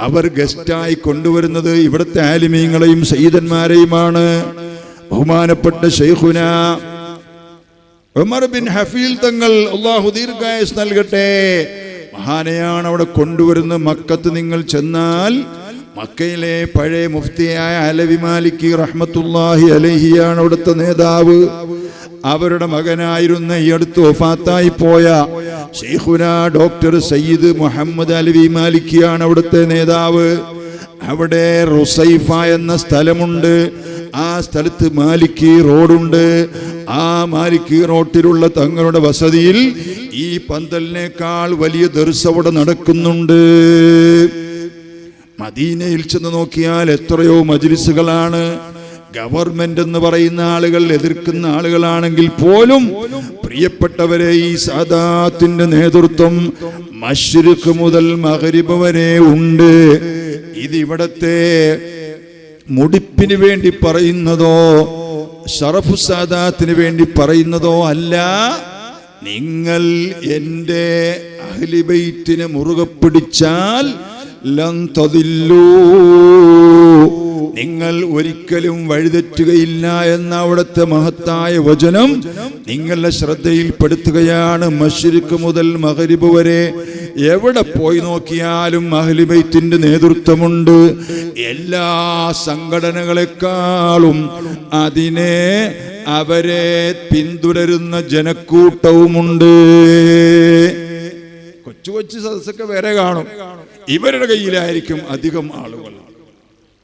അവർ ഗസ്റ്റായി കൊണ്ടുവരുന്നത് ഇവിടുത്തെ ആലിമീങ്ങളെയും സയ്യിദന്മാരെയുമാണ്. ബഹുമാനപ്പെട്ട ശൈഖുന ഉമർ ബിൻ ഹഫീൽ തങ്ങൾ, അല്ലാഹു ദീർഘായുസ് നൽകട്ടെ, മഹാനെയാണ് അവിടെ കൊണ്ടുവരുന്നത്. മക്കത്ത് നിങ്ങൾ ചെന്നാൽ മക്കയിലെ പഴയ മുഫ്തിയായ അലവി മാലിക് റഹ്മത്തുള്ളാഹി അലൈഹിയാണ് അവിടുത്തെ നേതാവ്. അവരുടെ മകനായിരുന്ന ഈ അടുത്ത് വഫാത്തായി പോയ ശൈഖുന ഡോക്ടർ സയ്യിദ് മുഹമ്മദ് അലവി മാലിക്കിയാണ് അവിടുത്തെ നേതാവ്. അവിടെ റുസൈഫ എന്ന സ്ഥലമുണ്ട്. ആ സ്ഥലത്ത് മാലിക്കി റോഡുണ്ട്. ആ മാലിക്കി റോട്ടിലുള്ള തങ്ങളുടെ വസതിയിൽ ഈ പന്തലിനേക്കാൾ വലിയ ദർസ് അവിടെ നടക്കുന്നുണ്ട്. മദീനയിൽ ചെന്ന് നോക്കിയാൽ എത്രയോ മജ്ലിസുകളാണ്. ഗവൺമെന്റ് എന്ന് പറയുന്ന ആളുകൾ എതിർക്കുന്ന ആളുകളാണെങ്കിൽ പോലും പ്രിയപ്പെട്ടവരെ, ഈ സാദാത്തിന്റെ നേതൃത്വം മശ്രിഖ് മുതൽ മഗ്രിബ് വരെ ഉണ്ട്. ഇതിവിടത്തെ മുടിപ്പിന് വേണ്ടി പറയുന്നതോ ഷറഫു സാദാത്തിന് വേണ്ടി പറയുന്നതോ അല്ല. നിങ്ങൾ എൻ്റെ അഹ്ലി ബൈത്തിനെ മുറുകെ പിടിച്ചാൽ ലൻ തദില്ലൂ, നിങ്ങൾ ഒരിക്കലും വഴിതെറ്റുകയില്ല എന്ന അവിടുത്തെ മഹത്തായ വചനം നിങ്ങളുടെ ശ്രദ്ധയിൽപ്പെടുത്തുകയാണ്. മശ്രിഖ് മുതൽ മഗ്രിബ് വരെ എവിടെ പോയി നോക്കിയാലും അഹ്ലി ബൈത്തിന്റെ നേതൃത്വമുണ്ട്. എല്ലാ സംഘടനകളെക്കാളും അവരെ പിന്തുടരുന്ന ജനക്കൂട്ടവുമുണ്ട്. കൊച്ചു കൊച്ചു സദസ്സൊക്കെ വേറെ കാണും. ഇവരുടെ കയ്യിലായിരിക്കും അധികം ആളുകൾ.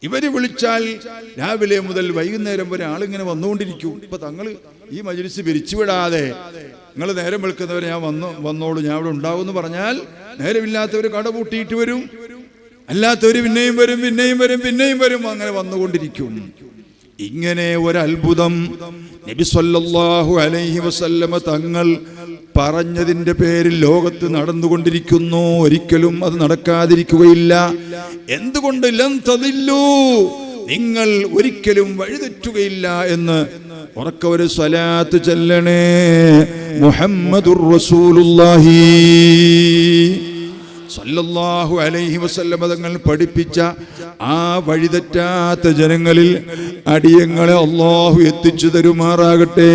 ഇവര് വിളിച്ചാൽ രാവിലെ മുതൽ വൈകുന്നേരം വരെ ആളിങ്ങനെ വന്നുകൊണ്ടിരിക്കും. ഇപ്പൊ തങ്ങൾ ഈ മജ്ലിസ് പിരിച്ചുവിടാതെ നിങ്ങൾ നേരം വിളിക്കുന്നവരെ ഞാൻ വന്നോളൂ, ഞാൻ ഇവിടെ ഉണ്ടാവും എന്ന് പറഞ്ഞാൽ നേരമില്ലാത്തവർ കട പൂട്ടിയിട്ട് വരും, അല്ലാത്തവര് പിന്നെയും വരും, പിന്നെയും വരും, പിന്നെയും വരും, അങ്ങനെ വന്നുകൊണ്ടിരിക്കും. ഇങ്ങനെ ഒരത്ഭുതം നബി സല്ലല്ലാഹു അലൈഹി വസല്ലമ തങ്ങൾ പറഞ്ഞതിന്റെ പേരിൽ ലോകത്ത് നടന്നുകൊണ്ടിരിക്കുന്നു. ഒരിക്കലും അത് നടക്കാതിരിക്കുകയില്ല. എന്തുകൊണ്ട്? ലൻ തദില്ലൂ, നിങ്ങൾ ഒരിക്കലും വഴിതെറ്റുകയില്ല എന്ന് ഉറക്കവര് സ്വലാത്ത് ചൊല്ലണേ. മുഹമ്മദുർ റസൂലുള്ളാഹി സല്ലല്ലാഹു അലൈഹി വസല്ലം തങ്ങൾ പഠിപ്പിച്ച ആ വഴിതെറ്റാത്ത ജനങ്ങളിൽ അടിയങ്ങളെ അല്ലാഹു എത്തിച്ചു തരുമാറാകട്ടെ.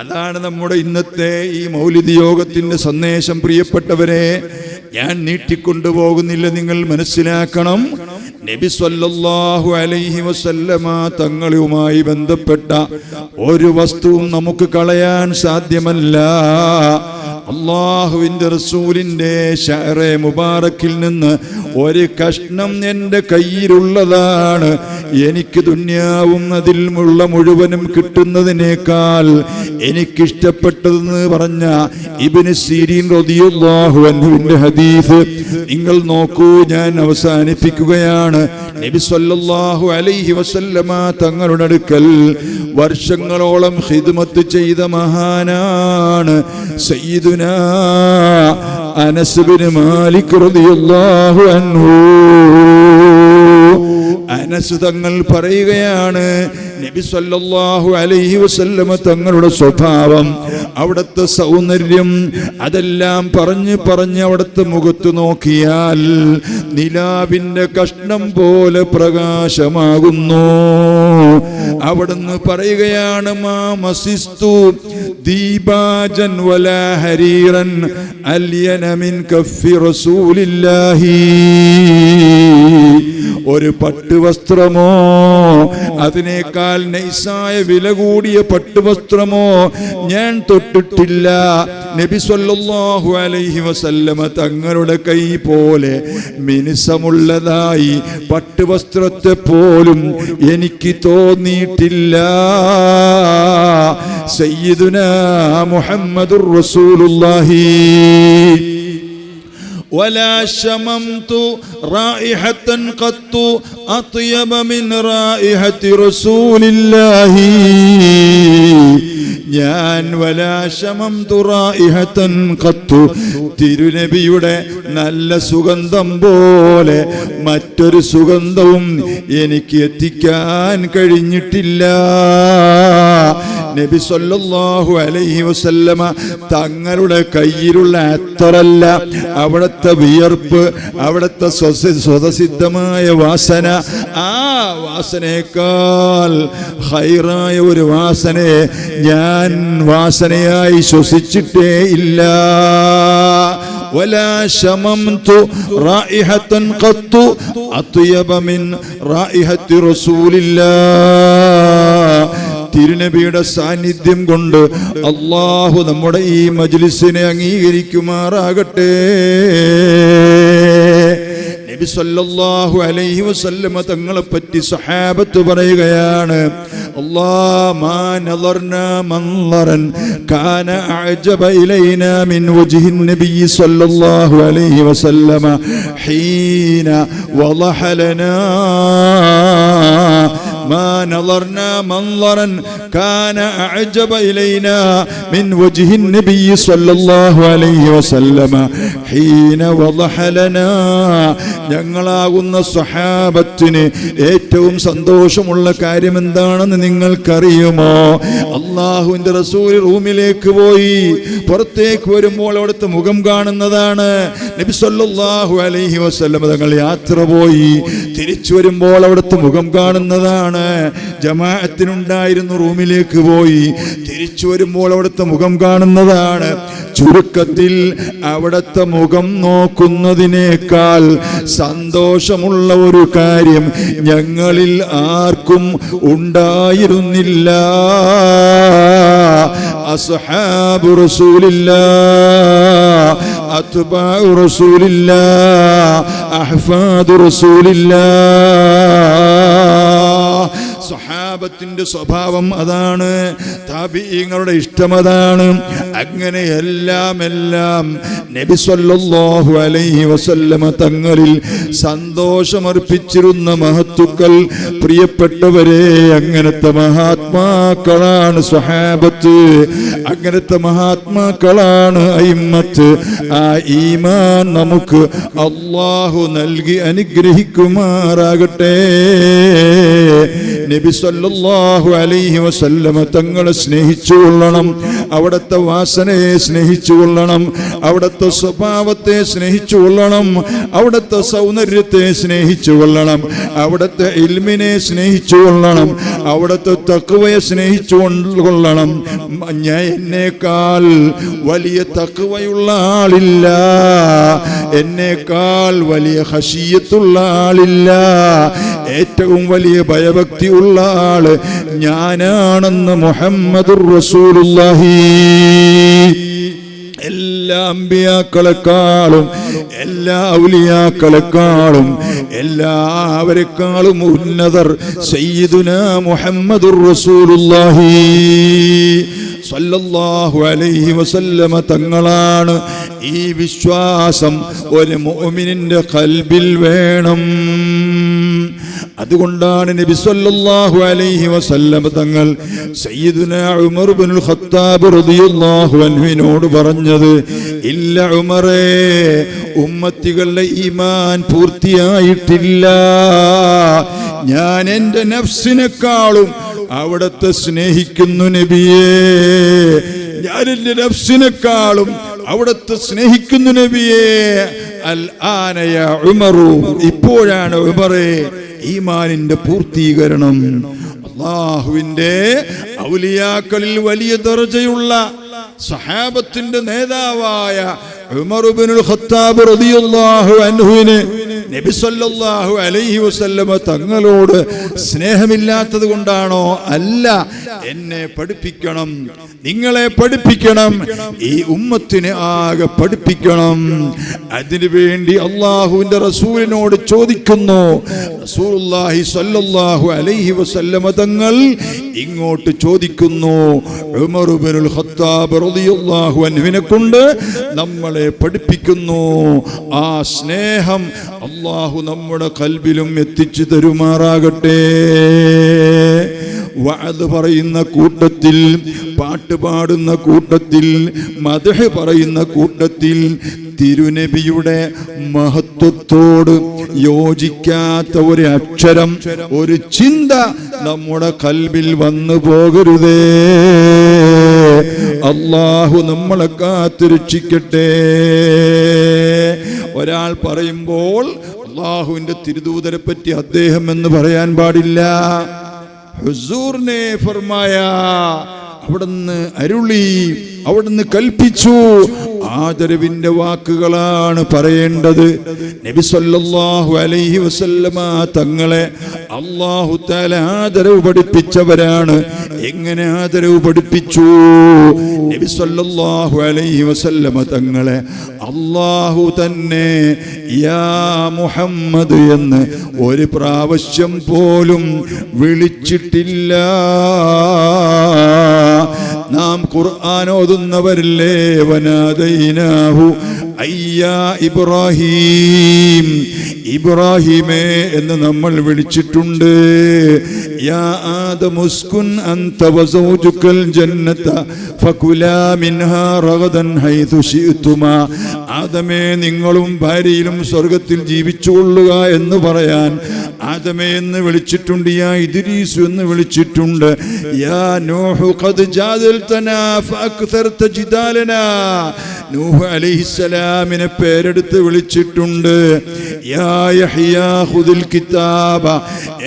അതാണ് നമ്മുടെ ഇന്നത്തെ ഈ മൗലിദ് യോഗത്തിന്റെ സന്ദേശം. പ്രിയപ്പെട്ടവരെ, ഞാൻ നീട്ടിക്കൊണ്ടുപോകുന്നില്ല, നിങ്ങൾ മനസ്സിലാക്കണം. നബി സല്ലല്ലാഹു അലൈഹി വസല്ലമ തങ്ങളുമായി ബന്ധപ്പെട്ട ഒരു വസ്തുവും നമുക്ക് കളയാൻ സാധ്യമല്ല. അള്ളാഹുവിന്റെ റസൂലിന്റെ ശഅറെ മുബാറക്കിൽ നിന്ന് ഒരു കഷ്ണം എൻ്റെ കയ്യിലുള്ളതാണ്. എനിക്ക് ദുന്യാവും അതിലുള്ള മുഴുവനും കിട്ടുന്നതിനേക്കാൾ എനിക്കിഷ്ടപ്പെട്ടതെന്ന് പറഞ്ഞ ഇബ്നു സീരീൻ റളിയല്ലാഹു അൻഹുവിന്റെ ഹദീസ് നിങ്ങൾ നോക്കൂ. ഞാൻ അവസാനിപ്പിക്കുകയാണ്. നബി സല്ലല്ലാഹു അലൈഹി വസല്ലമ തങ്ങളുടെ അടുക്കൽ വർഷങ്ങളോളം ഖിദ്മത്ത് ചെയ്ത മഹാനാണ് സയ്യിദുനാ അനസ് ബിൻ മാലിക് റളിയല്ലാഹു അൻഹു. അനസ് തങ്ങൾ പറയുകയാണ്, നബി സല്ലല്ലാഹു അലൈഹി വസല്ലമ തങ്ങളുടെ സ്വഭാവം, അവിടുത്തെ സൗന്ദര്യം, അതെല്ലാം പറഞ്ഞ് അവിടുത്തെ മുഖത്ത് നോക്കിയാൽ നിലാവിന്റെ കഷ്ണം പോലെ പ്രകാശമാകുന്നു. അവിടുന്ന് പറയുകയാണ്, മാ മസിസ്തു ദീബാജൻ വലാ ഹരീറൻ അല്യന മിൻ കഫി റസൂലില്ലാഹി. ഒരു പട്ടുവസ്ത്രമോ അതിനേക്കാൾ നൈസായ വില കൂടിയ പട്ടുവസ്ത്രമോ ഞാൻ തൊട്ടിട്ടില്ല. നബി സല്ലല്ലാഹു അലൈഹി വസല്ലമ തങ്ങളുടെ കൈ പോലെ മിനുസമുള്ളതായി പട്ടുവസ്ത്രത്തെ പോലും എനിക്ക് തോന്നിയിട്ടില്ല. സയ്യിദുനാ മുഹമ്മദുർ റസൂലുള്ളാഹി. ولا شممت رائحة قط أطيب من رائحة رسول الله. ഞാൻ വലാശമംതു റായിഹതൻ ഖത്തു, തിരുനബിയുടെ നല്ല സുഗന്ധം പോലെ മറ്റൊരു സുഗന്ധവും എനിക്ക് എത്തിക്കാൻ കഴിഞ്ഞിട്ടില്ല. നബി സല്ലല്ലാഹു അലൈഹി വസല്ലമ തങ്ങളുടെ കയ്യിലുള്ള അത്തറല്ല, അവിടുത്തെ വിയർപ്പ്, അവിടുത്തെ സ്വതസിദ്ധമായ വാസന, ആ വാസനയേക്കാൾ ഹൈറായ ഒരു വാസനയെ ഞാൻ വാസനയായി ശ്വസിച്ചിട്ടേ ഇല്ല. ولا شممت رائحة قط أطيب من رائحة رسول الله. തിരുനബിയുടെ സാന്നിധ്യം കൊണ്ട് അല്ലാഹു നമ്മുടെ ഈ മജ്ലിസിനെ അംഗീകരിക്കുമാറാകട്ടെ. നബി സല്ലല്ലാഹു അലൈഹി വസല്ലമ തങ്ങളെ പറ്റി സഹാബത്ത് പറയുകയാണ്, അല്ലാഹ് മാ നദർനാ മൻളറൻ കാന അഅജബ ഇലൈനാ മിൻ വജ്ഹിൻ നബി സല്ലല്ലാഹു അലൈഹി വസല്ലമ ഹീന വളഹ ലനാ ما نظرنا منظرا كان أعجب إلينا من وجه النبي صلى الله عليه وسلم حين وضح لنا. ഞങ്ങളാകുന്ന സ്വഹാബത്തിന് ഏറ്റവും സന്തോഷമുള്ള കാര്യം എന്താണെന്ന് നിങ്ങൾക്കറിയുമോ? അള്ളാഹുവിന്റെ റസൂൽ റൂമിലേക്ക് പോയി പുറത്തേക്ക് വരുമ്പോൾ അവിടുത്തെ മുഖം കാണുന്നതാണ്. നബി സല്ലല്ലാഹു അലൈഹി വസല്ലം തങ്ങൾ യാത്ര പോയി തിരിച്ചു വരുമ്പോൾ അവിടുത്തെ മുഖം കാണുന്നതാണ്. ജമാഅത്തിനുണ്ടായിരുന്നു, റൂമിലേക്ക് പോയി തിരിച്ചു വരുമ്പോൾ അവിടുത്തെ മുഖം കാണുന്നതാണ്. ചുരുക്കത്തിൽ അവിടുത്തെ മുഖം നോക്കുന്നതിനേക്കാൾ സന്തോഷമുള്ള ഒരു കാര്യം ഞങ്ങളിൽ ആർക്കും ഉണ്ടായിരുന്നില്ല. അസ്ഹാബു റസൂലില്ലാഹ്, അത്ബാഉ റസൂലില്ലാഹ്, അഹ്ഫാദു റസൂലില്ലാഹ്. സ്വഹാബത്തിന്റെ സ്വഭാവം അതാണ്, താബിഈങ്ങളുടെ ഇഷ്ടം അതാണ്. അങ്ങനെ എല്ലാം നബി സല്ലല്ലാഹു അലൈഹി വസല്ലമ തങ്ങളിൽ സന്തോഷമർപ്പിച്ചിരുന്ന മഹത്തുക്കൾ. പ്രിയപ്പെട്ടവരെ, അങ്ങനത്തെ മഹാത്മാക്കളാണ് സ്വഹാബത്ത്, അങ്ങനത്തെ മഹാത്മാക്കളാണ് അയിമ്മത്ത്. ആ ഈമാൻ നമുക്ക് അല്ലാഹു നൽകി അനുഗ്രഹിക്കുമാറാകട്ടെ. നബി സല്ലല്ലാഹു അലൈഹി വസല്ലമ തങ്ങളെ സ്നേഹിച്ചുകൊള്ളണം, അവിടുത്തെ വാസനയെ സ്നേഹിച്ചുകൊള്ളണം, അവിടുത്തെ സ്വഭാവത്തെ സ്നേഹിച്ചുകൊള്ളണം, അവിടുത്തെ സൗന്ദര്യത്തെ സ്നേഹിച്ചുകൊള്ളണം, അവിടുത്തെ ഇൽമിനെ സ്നേഹിച്ചുകൊള്ളണം, അവിടുത്തെ തഖ്വയെ സ്നേഹിച്ചുകൊള്ളണം. എന്നേക്കാൾ വലിയ തഖ്വയുള്ള ആളില്ല, എന്നേക്കാൾ വലിയ ഖശിയത്തുള്ള ആളില്ല, ഏറ്റവും വലിയ ഭയഭക്തിയുള്ള ആള് ഞാനാണെന്ന് മുഹമ്മദുർ റസൂലുള്ളാഹി. എല്ലാ അമ്പിയാക്കളെക്കാളും എല്ലാ ഔലിയാക്കളെക്കാളും എല്ലാവരെക്കാളും ഉന്നതർ സയ്യിദുനാ മുഹമ്മദുർ റസൂലുള്ളാഹി സല്ലല്ലാഹു അലൈഹി വസല്ലമ തങ്ങളാണ്. ഈ വിശ്വാസം ഒരു മുഅ്മിനിന്റെ ഖൽബിൽ വേണം. അതുകൊണ്ടാണ് നബി സല്ലല്ലാഹു അലൈഹി വസല്ലമ തങ്ങൾ സയ്യിദുനാ ഉമർ ഇബ്നുൽ ഖത്താബ് റളിയല്ലാഹു അൻഹുവിനോട് പറഞ്ഞത്, ഇല്ല ഉമറേ, ഉമ്മത്തികളുടെ ഈമാൻ പൂർത്തിയായിട്ടില്ല. ഞാൻ എൻ്റെ നഫ്സിനെക്കാളും അവിടത്തെ സ്നേഹിക്കുന്നു നബിയേ, ഞാൻ എൻ്റെ നഫ്സിനെക്കാളും അവിടത്തെ സ്നേഹിക്കുന്നു നബിയേ. അൽ ആന യാ ഉമറു, ഇപ്പോഴാണ് ഉമറേ ഈമാനിന്റെ പൂർത്തീകരണം. അല്ലാഹുവിന്റെ ഔലിയാക്കളിൽ വലിയ ദർജയുള്ള സഹാബത്തിന്റെ നേതാവായ ഉമർ ഇബ്നുൽ ഖത്താബ് റളിയല്ലാഹു അൻഹുവിന് നബി സല്ലല്ലാഹു അലൈഹി വസല്ലമ തങ്ങളോട് സ്നേഹമില്ലാത്തത് കൊണ്ടാണോ? അല്ല, എന്നെ പഠിപ്പിക്കണം, നിങ്ങളെ പഠിപ്പിക്കണം, ഈ ഉമ്മത്തിനെ ആകെ പഠിപ്പിക്കണം. അതിനുവേണ്ടി അള്ളാഹുവിന്റെ റസൂലിനോട് ചോദിക്കുന്നു. റസൂലുള്ളാഹി സ്വല്ലല്ലാഹു അലൈഹി വസല്ലമ തങ്ങൾ ഇങ്ങോട്ട് ചോദിക്കുന്നു, ഉമർ ഇബ്നുൽ ഖത്താബ് റളിയല്ലാഹു അൻഹുവിനെ കൊണ്ട് നമ്മളെ പഠിപ്പിക്കുന്നു. ആ സ്നേഹം അള്ളാഹു നമ്മുടെ ഖൽബിലും എത്തിച്ചു തരുമാറാകട്ടെ. വഅദ് പറയുന്ന കൂട്ടത്തിൽ, പാട്ട് പാടുന്ന കൂട്ടത്തിൽ, മദ്ഹ് പറയുന്ന കൂട്ടത്തിൽ തിരുനബിയുടെ മഹത്വത്തോട് യോജിക്കാത്ത ഒരു അക്ഷരം, ഒരു ചിന്ത നമ്മുടെ ഖൽബിൽ വന്നു പോകരുതേ. അല്ലാഹു നമ്മളെ കാത്തുരക്ഷിക്കട്ടെ. ഒരാൾ പറയുമ്പോൾ അല്ലാഹുവിന്റെ തിരുദൂതരെ പറ്റി അദ്ദേഹം എന്ന് പറയാൻ പാടില്ല. ഹുസൂർ ने फरमाया, അവിടുന്ന് അരുളി, അവിടുന്ന് കൽപ്പിച്ചു, ആദരവിന്റെ വാക്കുകളാണ് പറയേണ്ടത്. നബി സല്ലല്ലാഹു അലൈഹി വസല്ലമ തങ്ങളെ അല്ലാഹു തആല ആദരവ് പഠിപ്പിച്ചവരാണ്. എങ്ങനെ ആദരവ് പഠിപ്പിച്ചു? നബി സല്ലല്ലാഹു അലൈഹി വസല്ലമ തങ്ങളെ അല്ലാഹു തന്നെ യാ മുഹമ്മദ് എന്ന് ഒരു പ്രാവശ്യം പോലും വിളിച്ചിട്ടില്ല. നാം ഖുർആൻ ഓതുന്നവരില്ലേ, വനാദൈനാഹു അയ്യാ ഇബ്രാഹീം, ഇബ്രാഹിമേ എന്ന് നമ്മൾ വിളിച്ചിട്ടുണ്ട്. യാ ആദമുസ്കുൻ അൻത വസൗജുകൽ ജന്നത ഫകുലാ മിൻഹാ റഗദൻ ഹൈതു ശിഅ്തുമാ. ആദമേ, നിങ്ങളും ഭാര്യയിലും സ്വർഗത്തിൽ ജീവിച്ചുകൊള്ളുക എന്ന് പറയാൻ ആദമേ എന്ന് വിളിച്ചിട്ടുണ്ട്. യാ ഇദ്രീസ് എന്ന് വിളിച്ചിട്ടുണ്ട്. യാ നൂഹു ഖദ് ജാദൽതനാ ഫഅക്തർത ജിദാലനാ. നൂഹ് അലൈഹിസ്സലാമിനെ പേരെടുത്ത് വിളിച്ചിട്ടുണ്ട്. യാ യഹ്യാ ഖുദിൽ കിതാബ,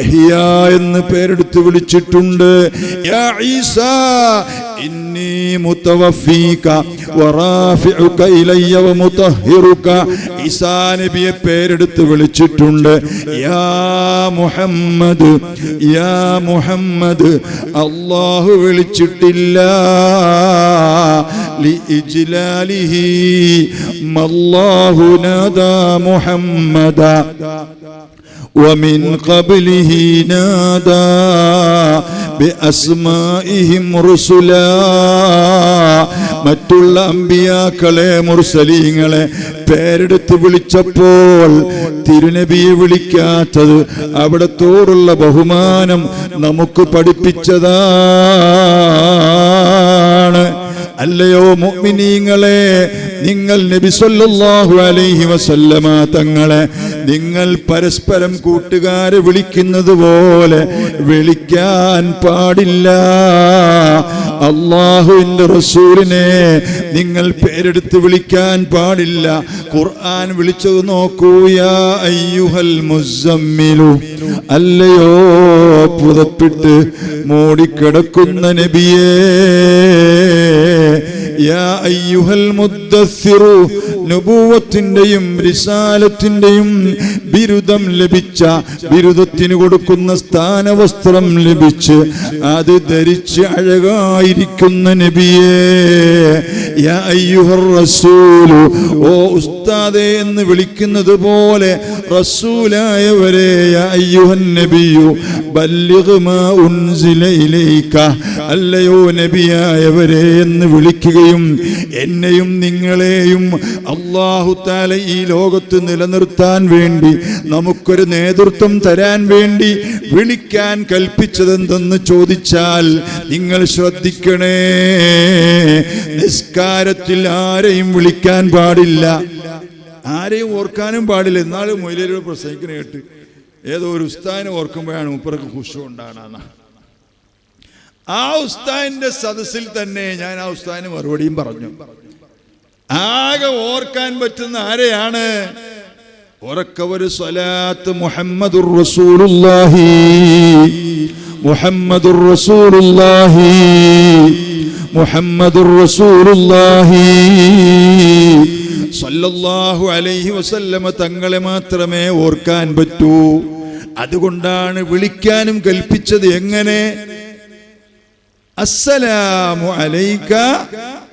യഹ്യാ എന്ന് പേരെടുത്ത് വിളിച്ചിട്ടുണ്ട്. യാ ഈസാ ഇന്നി മുതവഫീക വറാഫിഉക ഇലയ്യ വമുതഹിറുക. ഈസാ നബിയെ പേരെടുത്ത് വിളിച്ചിട്ടുണ്ട്. യാ മുഹമ്മദ്, യാ മുഹമ്മദ് അല്ലാഹു വിളിച്ചിട്ടില്ല. ലിഇജ്ലാലിഹി മല്ലാഹു നാദാ മുഹമ്മദ ومن قبله نادى بأسمائهم رسلا. മറ്റുള്ള അമ്പിയാക്കളെ, മുർസലീങ്ങളെ പേരെടുത്ത് വിളിച്ചപ്പോൾ തിരുനബിയെ വിളിക്കാത്തത് അവിടത്തോടുള്ള ബഹുമാനം നമുക്ക് പഠിപ്പിച്ചതാണ്. അല്ലയോ മുഅ്മിനീങ്ങളെ, നിങ്ങൾ നബി സല്ലല്ലാഹു അലൈഹി വസല്ലമ തങ്ങളെ നിങ്ങൾ പരസ്പരം കൂട്ടുകാരെ വിളിക്കുന്നത് പോലെ വിളിക്കാൻ പാടില്ല. അല്ലാഹുവിന്റെ റസൂലിനെ നിങ്ങൾ പേരെടുത്ത് വിളിക്കാൻ പാടില്ല. ഖുർആൻ വിളിച്ചത് നോക്കൂ, യാ അയ്യുഹൽ മുസമ്മിലു, അല്ലയോ പുതപ്പിട്ട് മൂടിക്കിടക്കുന്ന നബിയേ. യാ അയ്യുഹൽ മുദ്ദസ്സിറു, നബുവത്തിന്റെയും റിസാലത്തിന്റെയും ബിരുദം ലഭിച്ച, ബിരുദത്തിന് കൊടുക്കുന്ന സ്ഥാനവസ്ത്രം ലഭിച്ച് അത് ധരിച്ച് അഴകായിരിക്കുന്ന നബിയേ. യാ അയ്യുഹർ റസൂലു, ഓ ഉസ്താദേ എന്ന് വിളിക്കുന്നത് പോലെ റസൂലായവരെ. യാ അയ്യുഹൻ നബിയു ബല്ലിഗ് മാ ഉൻസില ഇലൈക, അല്ലയോ നബിയായവരെ എന്ന് വിളിക്കുകയും എന്നെയും നിങ്ങളെയും അല്ലാഹു തആല ഈ ലോകത്ത് നിലനിർത്താൻ വേണ്ടി നമുക്കൊരു നേതൃത്വം തരാൻ വേണ്ടി വിളിക്കാൻ കൽപ്പിച്ചതെന്തെന്ന് ചോദിച്ചാൽ നിങ്ങൾ ശ്രദ്ധിക്കണേ. നിസ്കാരത്തിൽ ആരെയും വിളിക്കാൻ പാടില്ല, ആരെയും ഓർക്കാനും പാടില്ല. എന്നാലും മൊയ്ലിയരോട് പ്രസംഗിക്കുന്ന കേട്ട് ഏതോ ഒരു ഉസ്താദിനെ ഓർക്കുമ്പോഴാണ് മുപ്പർക്ക് ഖുശൂ ഉണ്ടാകണ. ആ ഉസ്താദിന്റെ സദസ്സിൽ തന്നെ ഞാൻ ആ ഉസ്താദിന് മറുപടിയും പറഞ്ഞു. ആകെ ഓർക്കാൻ പറ്റുന്ന ആരെയാണ്? ഉറക്കവര് സ്വലാത്ത് മുഹമ്മദുർ റസൂലുള്ളാഹി, മുഹമ്മദുർ റസൂലുള്ളാഹി, മുഹമ്മദുർ റസൂലുള്ളാഹി സല്ലല്ലാഹു അലൈഹി വസല്ലമ തങ്ങളെ മാത്രമേ ഓർക്കാൻ പറ്റൂ. അതുകൊണ്ടാണ് വിളിക്കാനും കൽപ്പിച്ചത്. എങ്ങനെ? അസ്സലാമു അലൈക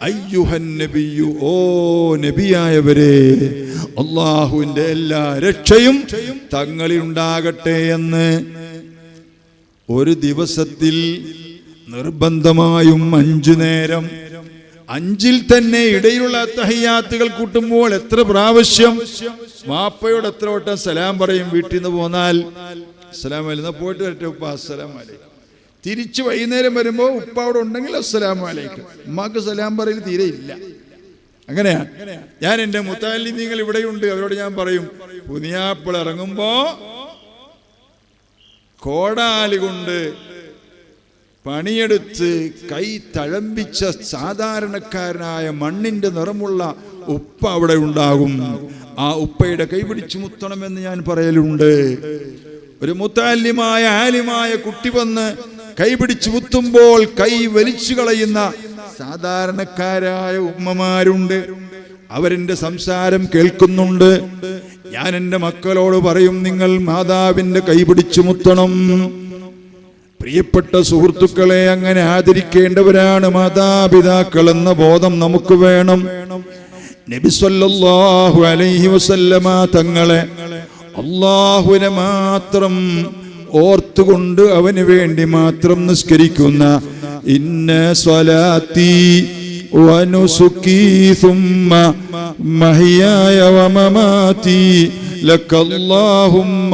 അയ്യുഹൻ നബിയു, ഓ നബിയായവരെ, അല്ലാഹുവിന്റെ എല്ലാ രക്ഷയും തങ്ങളിൽ ഉണ്ടാകട്ടെ എന്ന്. ഒരു ദിവസത്തിൽ നിർബന്ധമായും 5 നേരം, 5-ൽ തന്നെ ഇടയിലുള്ള തഹിയ്യാത്തുകൾ കൂട്ടുമ്പോൾ എത്ര പ്രാവശ്യം വാപ്പയോട് എത്ര വട്ടം സലാം പറയും? വീട്ടിൽ നിന്ന് പോന്നാൽ അസ്സലാമു അലൈക്കും, പോയിട്ട് വരട്ടെ ഉപ്പ, അസ്സലാമു അലൈക്കും. തിരിച്ച് വൈകുന്നേരം വരുമ്പോൾ ഉപ്പ അവിടെ ഉണ്ടെങ്കിൽ അസ്സലാമു അലൈക്കും. ഉമ്മാക്ക് സലാം പറയൽ തീരെ ഇല്ല. അങ്ങനെയാ. ഞാൻ എൻ്റെ മുത്തഅല്ലിമീങ്ങൾ ഇവിടെയുണ്ട്, അവരോട് ഞാൻ പറയും, പുതിയാപ്പിള ഇറങ്ങുമ്പോ കോടാലി കൊണ്ട് പണിയെടുത്ത് കൈ തഴമ്പിച്ച സാധാരണക്കാരനായ മണ്ണിന്റെ നിറമുള്ള ഉപ്പ അവിടെ ഉണ്ടാകും. ആ ഉപ്പയുടെ കൈ പിടിച്ച് മുത്തണമെന്ന് ഞാൻ പറയലുണ്ട്. ഒരു മുത്തഅല്ലിമായ ആലിമായ കുട്ടി വന്ന് കൈ പിടിച്ച് മുത്തുമ്പോൾ കൈ വലിച്ചു കളയുന്ന സാധാരണക്കാരായ ഉമ്മമാരുണ്ട്. അവരെന്റെ സംസാരം കേൾക്കുന്നുണ്ട്. ഞാൻ എൻ്റെ മക്കളോട് പറയും, നിങ്ങൾ മാതാവിൻ്റെ കൈപിടിച്ചു മുത്തണം. പ്രിയപ്പെട്ട സുഹൃത്തുക്കളെ, അങ്ങനെ ആദരിക്കേണ്ടവരാണ് മാതാപിതാക്കൾ എന്ന ബോധം നമുക്ക് വേണം. നബി സല്ലല്ലാഹു അലൈഹി വസല്ലമ തങ്ങളെ അല്ലാഹുവിനെ മാത്രം ഓർത്തുകൊണ്ട് അവന് വേണ്ടി മാത്രം നിസ്കരിക്കുന്ന ഇന്ന സ്വലാത്തി വനുസുകി സുമ്മ മഹിയായ വമമാതി ലക്കല്ലാഹുമ്മ,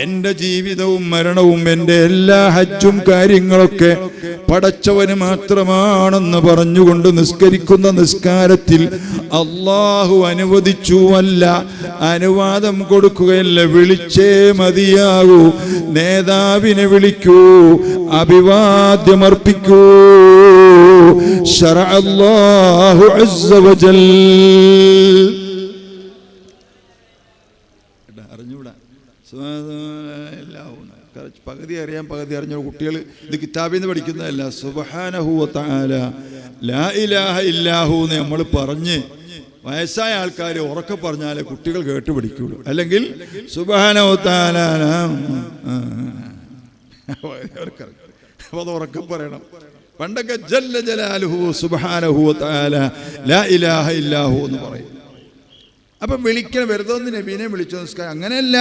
എൻ്റെ ജീവിതവും മരണവും എൻ്റെ എല്ലാ ഹജ്ജും കാര്യങ്ങളൊക്കെ പടച്ചവന് മാത്രമാണെന്ന് പറഞ്ഞുകൊണ്ട് നിസ്കരിക്കുന്ന നിസ്കാരത്തിൽ അല്ലാഹു അനുവദിച്ചു, അല്ല അനുവാദം കൊടുക്കുകയല്ല, വിളിച്ചേ മതിയാകൂ. നേതാവിനെ വിളിക്കൂ, അഭിവാദ്യമർപ്പിക്കൂ. ശറഅ അല്ലാഹു അസ്സ വജൽ. അറിഞ്ഞൂടാ, പകുതി അറിയാൻ പകുതി അറിഞ്ഞ കുട്ടികൾ ഇത് കിതാബിൽ നിന്ന് പഠിക്കുന്നതല്ല. സുബ്ഹാനഹു വ തആല ലാ ഇലാഹ ഇല്ലാഹു എന്ന് നമ്മൾ പറഞ്ഞ് വയസ്സായ ആൾക്കാർ ഉറക്കെ പറഞ്ഞാലേ കുട്ടികൾ കേട്ട് പഠിക്കുള്ളൂ. അല്ലെങ്കിൽ സുബ്ഹാനഹു വ തആല അത് ഉറക്കെ പറയണം. പണ്ടൊക്കെ ജല്ല ജലാലുഹു സുബ്ഹാനഹു വ തആല ലാ ഇലാഹ ഇല്ലാഹു എന്ന് പറയും. അപ്പൊ വിളിക്കണം, വെറുതെ ഒന്ന് നബീനെ വിളിച്ചോ നിസ്കാരം, അങ്ങനെയല്ല.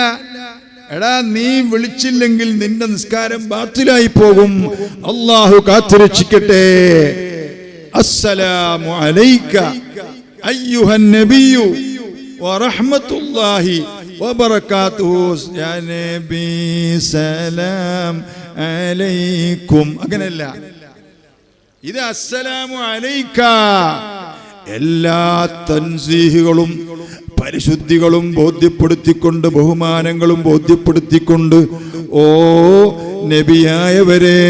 എടാ, നീ വിളിച്ചില്ലെങ്കിൽ നിന്റെ നിസ്കാരം ബാത്തിലായി പോകും. അല്ലാഹു കാത്തുരക്ഷിക്കട്ടെ. അസ്സലാമു അലൈക അയ്യുഹൻ നബിയു വറഹ്മത്തുള്ളാഹി വബറകാതുഹു. യാ നബി സലാം അലൈക്കും, അങ്ങനെയല്ല. ഇത് അസ്സലാമു അലൈക. എല്ലാ തൻസീഹുകളും പരിശുദ്ധികളും ബോധ്യപ്പെടുത്തിക്കൊണ്ട്, ബഹുമാനങ്ങളും ബോധ്യപ്പെടുത്തിക്കൊണ്ട്, ഓ നബിയായവരെ,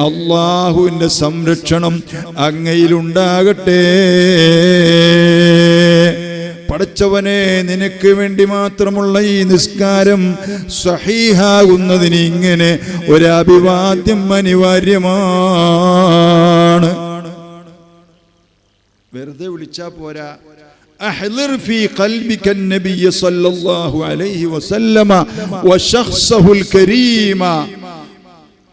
അല്ലാഹുവിന്റെ സംരക്ഷണം അങ്ങയിലുണ്ടാകട്ടെ. പടച്ചവനെ, നിനക്ക് വേണ്ടി മാത്രമുള്ള ഈ നിസ്കാരം സഹീഹാകുന്നതിന് ഇങ്ങനെ ഒരു അഭിവാദ്യം അനിവാര്യമാണ്. വെറുതെ വിളിച്ചാ പോരാ. أحضر في قلبك النبي صلى الله عليه وسلم وشخصه الكريم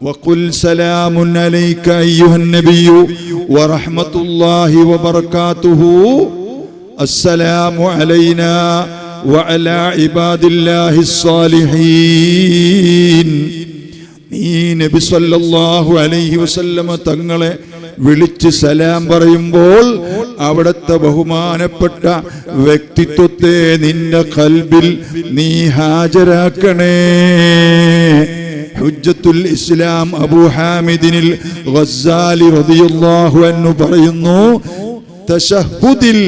وقل سلام عليك أيها النبي ورحمة الله وبركاته. السلام علينا وعلى عباد الله الصالحين. നീ നബി സല്ലല്ലാഹു അലൈഹി വസല്ലമ തങ്ങളെ വിളിച്ച് സലാം പറയുമ്പോൾ അവിടുത്തെ ബഹുമാനപ്പെട്ട വ്യക്തിത്വത്തെ നിന്റെ ഖൽബിൽ നീ ഹാജരാക്കണേ. ഹുജ്ജത്തുൽ ഇസ്ലാം അബൂ ഹാമിദിനിൽ ഗസ്സാലി റളിയല്ലാഹു അൻഹു പറയുന്നു, തശഹുദിൽ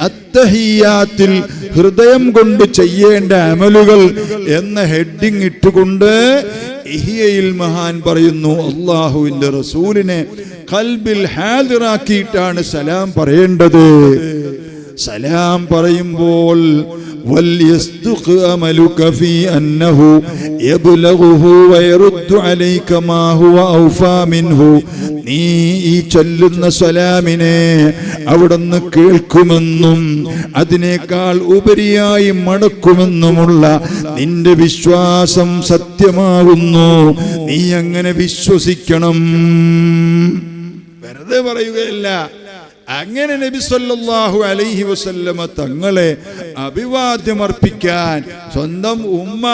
അത്തഹിയാത്തിൽ ഹൃദയം കൊണ്ട് ചെയ്യേണ്ട അമലുകൾ എന്ന ഹെഡിങ് ഇട്ടുകൊണ്ട് ഇഹ്യയിൽ മഹാൻ പറയുന്നു, അല്ലാഹുവിന്റെ റസൂലിനെ ഖൽബിൽ ഹാദിറാക്കിയിട്ടാണ് സലാം പറയേണ്ടത്. സലാം പറയുമ്പോൾ വൽയസ്തുഖ് അമലുക ഫീ അന്നഹു യബ്ലഗുഹു വയറുദ്ദു അലൈക മാ ഹുവ ഔഫാ മിൻഹു. നീ ഈ ചൊല്ലുന്ന സലാമിനെ അവിടുന്ന് കേൾക്കുമെന്നും അതിനേക്കാൾ ഉപരിയായി മടക്കുമെന്നുമുള്ള നിന്റെ വിശ്വാസം സത്യമാകുന്നു. നീ അങ്ങനെ വിശ്വസിക്കണം. വെറുതെ പറയുകയല്ല. അങ്ങനെ നബി സല്ലല്ലാഹു അലൈഹി വസല്ലമ തങ്ങളെ അഭിവാദ്യമർപ്പിക്കാൻ സ്വന്തം ഉമ്മ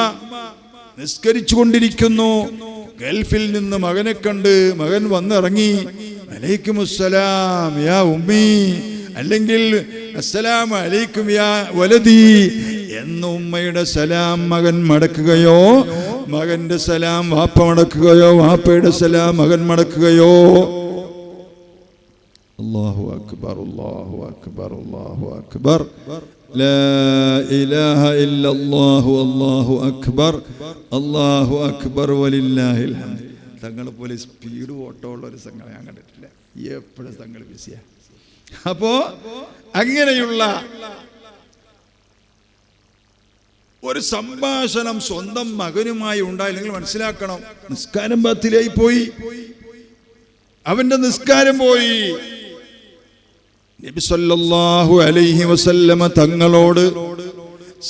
നിസ്കരിച്ചു കൊണ്ടിരിക്കുന്നു. ഗൾഫിൽ നിന്ന് മകനെ കണ്ട് മകൻ വന്നിറങ്ങി, അലൈക്കുമുസ്സലാം യാ ഉമ്മി, അല്ലെങ്കിൽ അസ്സലാമു അലൈക്കും യാ വലദി എന്ന് ഉമ്മയുടെ സലാം മകൻ മടക്കുകയോ, മകന്റെ സലാം വാപ്പ മടക്കുകയോ, വാപ്പയുടെ സലാം മകൻ മടക്കുകയോ. അല്ലാഹു അക്ബർ, അല്ലാഹു അക്ബർ, അല്ലാഹു അക്ബർ, ലാ ഇലാഹ ഇല്ലല്ലാഹു, അല്ലാഹു അക്ബർ, അല്ലാഹു അക്ബർ വലില്ലാഹിൽ ഹംദ്. തങ്ങളെ പോലെ സ്പീഡ് ഓട്ടമുള്ള ഒരു സംഘം ഞാൻ കണ്ടിട്ടില്ല. എപ്പോഴും തങ്ങൾ ബിസിയാ. അപ്പോ അങ്ങനെയുള്ള ഒരു സംഭാഷണം സ്വന്തം മകനുമായി ഉണ്ടായില്ലെങ്കിൽ മനസ്സിലാക്കണം, നിസ്കാരം ബാത്തിലായി പോയി, അവന്റെ നിസ്കാരം പോയി. നബി സല്ലല്ലാഹു അലൈഹി വസല്ലമ തങ്ങളോട്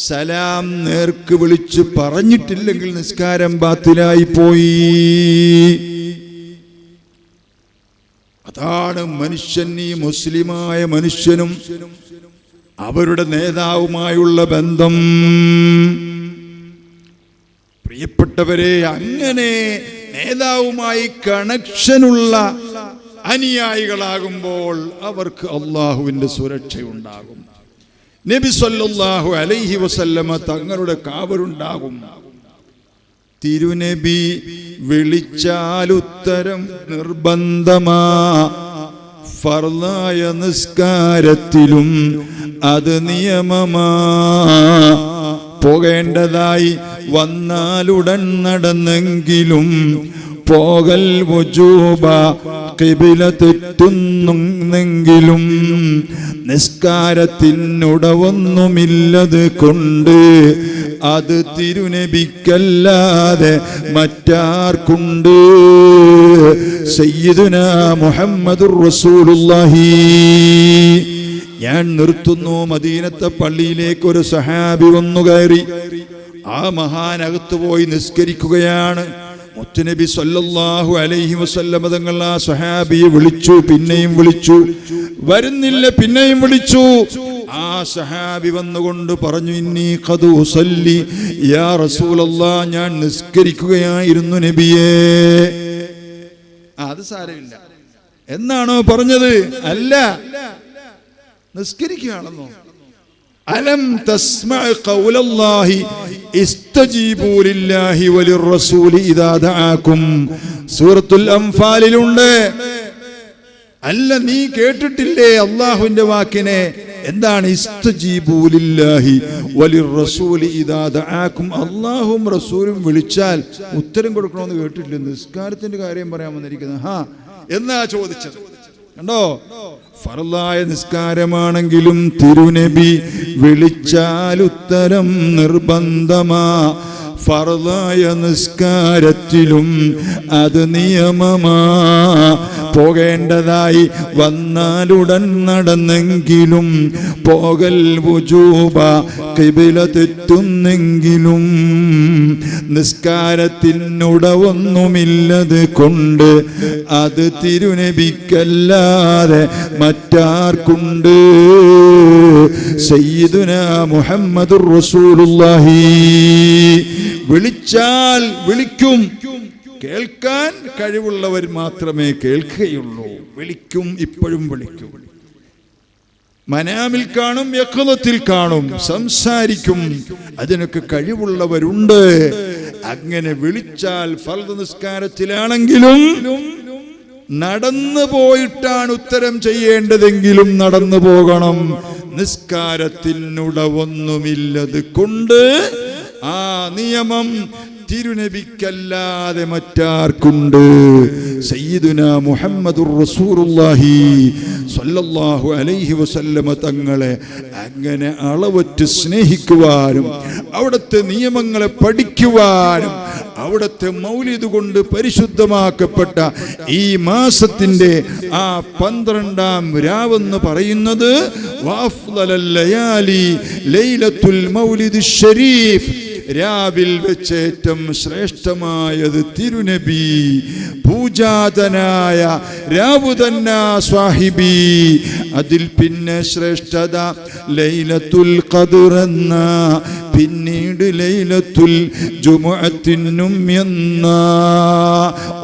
സലാം നേർക്ക് വിളിച്ച് പറഞ്ഞിട്ടില്ലെങ്കിൽ നിസ്കാരം ബാത്തിലായി പോയി. അതാണ് മനുഷ്യൻ, ഈ മുസ്ലിമായ മനുഷ്യനും അവരുടെ നേതാവുമായുള്ള ബന്ധം. പ്രിയപ്പെട്ടവരെ, അങ്ങനെ നേതാവുമായി കണക്ഷനുള്ള അനുയായികളാകുമ്പോൾ അവർക്ക് അള്ളാഹുവിൻ്റെ സുരക്ഷയുണ്ടാകും. നബി സല്ലല്ലാഹു അലൈഹി വസല്ലമ തങ്ങളുടെ കാവലുണ്ടാകും. തിരുനബി വിളിച്ചാലുത്തരം നിർബന്ധമാ, ഫർളായ നിസ്കാരത്തിലും അത് നിയമമാ. പോകേണ്ടതായി വന്നാലുടൻ നടന്നെങ്കിലും പോകൽ വുജൂബ, ഖിബില തെറ്റുന്നെങ്കിലും നിസ്കാരത്തിനുടവൊന്നുമില്ലത് കൊണ്ട് അത് തിരുനബിക്കല്ലാതെ മറ്റാർക്കുണ്ട്. സയ്യിദുനാ മുഹമ്മദുർ റസൂലുള്ളാഹി. ഞാൻ നിർത്തുന്നു. മദീനത്തെ പള്ളിയിലേക്ക് ഒരു സഹാബി വന്നു കയറി. ആ മഹാനകത്ത് പോയി നിസ്കരിക്കുകയാണ്. മുത്തുനബി സല്ലല്ലാഹു അലൈഹി വസല്ലം തങ്ങൾ ആ സ്വഹാബിയെ വിളിച്ചു, പിന്നെയും വിളിച്ചു, വരുന്നില്ല, പിന്നെയും വിളിച്ചു. ആ സ്വഹാബി വന്നുകൊണ്ട് പറഞ്ഞു, ഇന്നി ഖദ് ഉസല്ലി യാ റസൂലല്ലാഹ്, ഞാൻ നിസ്കരിക്കുകയായിരുന്നു നബിയേ. അത് സാരമില്ല എന്നാണോ പറഞ്ഞത്? അല്ല, നിസ്കരിക്കുകയാണെന്നോ. അലം തസ്മഅ ഖൗലല്ലാഹി ഇസ്തജീബൂ ലില്ലാഹി വലിർറസൂലി ഇദാ ദഅാകും. സൂറത്തുൽ അംഫാലിലുണ്ട്. അല്ല, നീ കേട്ടിട്ടില്ലേ അല്ലാഹുവിന്റെ വാക്കിനെ? എന്താണ് ഇസ്തജീബൂ ലില്ലാഹി വലിർറസൂലി ഇദാ ദഅാകും? അല്ലാഹുവും റസൂലും വിളിച്ചാൽ ഉത്തരം കൊടുക്കണമെന്ന് കേട്ടിട്ടില്ല. നിസ്കാരത്തിന്റെ കാര്യം പറയാൻ വന്നിരിക്കുന്നത് എന്നാ ചോദിച്ചത്. കണ്ടോ, ഫർളായ നിസ്കാരമാണെങ്കിലും തിരുനബി വിളിച്ചാൽ ഉത്തരം നിർബന്ധമാ. ഫർളായ നിസ്കാരത്തിലും അത് നിയമമാ. പോകേണ്ടതായി വന്നാലുടൻ നടന്നെങ്കിലും പോകൽ വുജൂബ, ഖിബില തെറ്റുന്നെങ്കിലും നിസ്കാരത്തിനുടവൊന്നുമില്ലത് കൊണ്ട് അത് തിരുനബിക്കല്ലാതെ മറ്റാർക്കുണ്ട്. സയ്യിദുനാ മുഹമ്മദുർ റസൂലുള്ളാഹി. വിളിച്ചാൽ വിളിക്കും. കേൾക്കാൻ കഴിവുള്ളവർ മാത്രമേ കേൾക്കുകയുള്ളൂ. വിളിക്കും, ഇപ്പോഴും വിളിക്കും. മനാമിൽ കാണും, യഖ്ളത്തിൽ കാണും, സംസാരിക്കും. അതിനൊക്കെ കഴിവുള്ളവരുണ്ട്. അങ്ങനെ വിളിച്ചാൽ ഫർദ് നിസ്കാരത്തിലാണെങ്കിലും നടന്നു പോയിട്ടാണ് ഉത്തരം ചെയ്യേണ്ടതെങ്കിലും നടന്നു പോകണം. നിസ്കാരത്തിനുടവൊന്നുമില്ലത് കൊണ്ട് ആ നിയമം തിരുനബിക്കല്ലാതെ മറ്റാർക്കുണ്ട്. സയ്യിദുനാ മുഹമ്മദുർ റസൂലുള്ളാഹി സ്വല്ലല്ലാഹു അലൈഹി വസല്ലമ തങ്ങളെ അങ്ങനെ അളവറ്റ് സ്നേഹിക്കുവാനും അവിടുത്തെ നിയമങ്ങളെ പഠിക്കുവാനും അവിടുത്തെ മൗലിദ് കൊണ്ട് പരിശുദ്ധമാക്കപ്പെട്ട ഈ മാസത്തിന്റെ ആ 12-ാം രാവെന്ന് പറയുന്നത് വഅഫ്ളൽ ലയാലി ലൈലത്തുൽ മൗലിദ് ശരീഫ്. രാവിൽ വെച്ച് ഏറ്റവും ശ്രേഷ്ഠമായത് തിരുനബി. പൂജാതനായ രാവുതന്ന സ്വാഹിബി. അതിൽ പിന്നെ ശ്രേഷ്ഠത ലൈലത്തുൽ ഖദ്ർ എന്ന, പിന്നീട് ലൈലത്തുൽ ജുമുഅത്തിനും എന്ന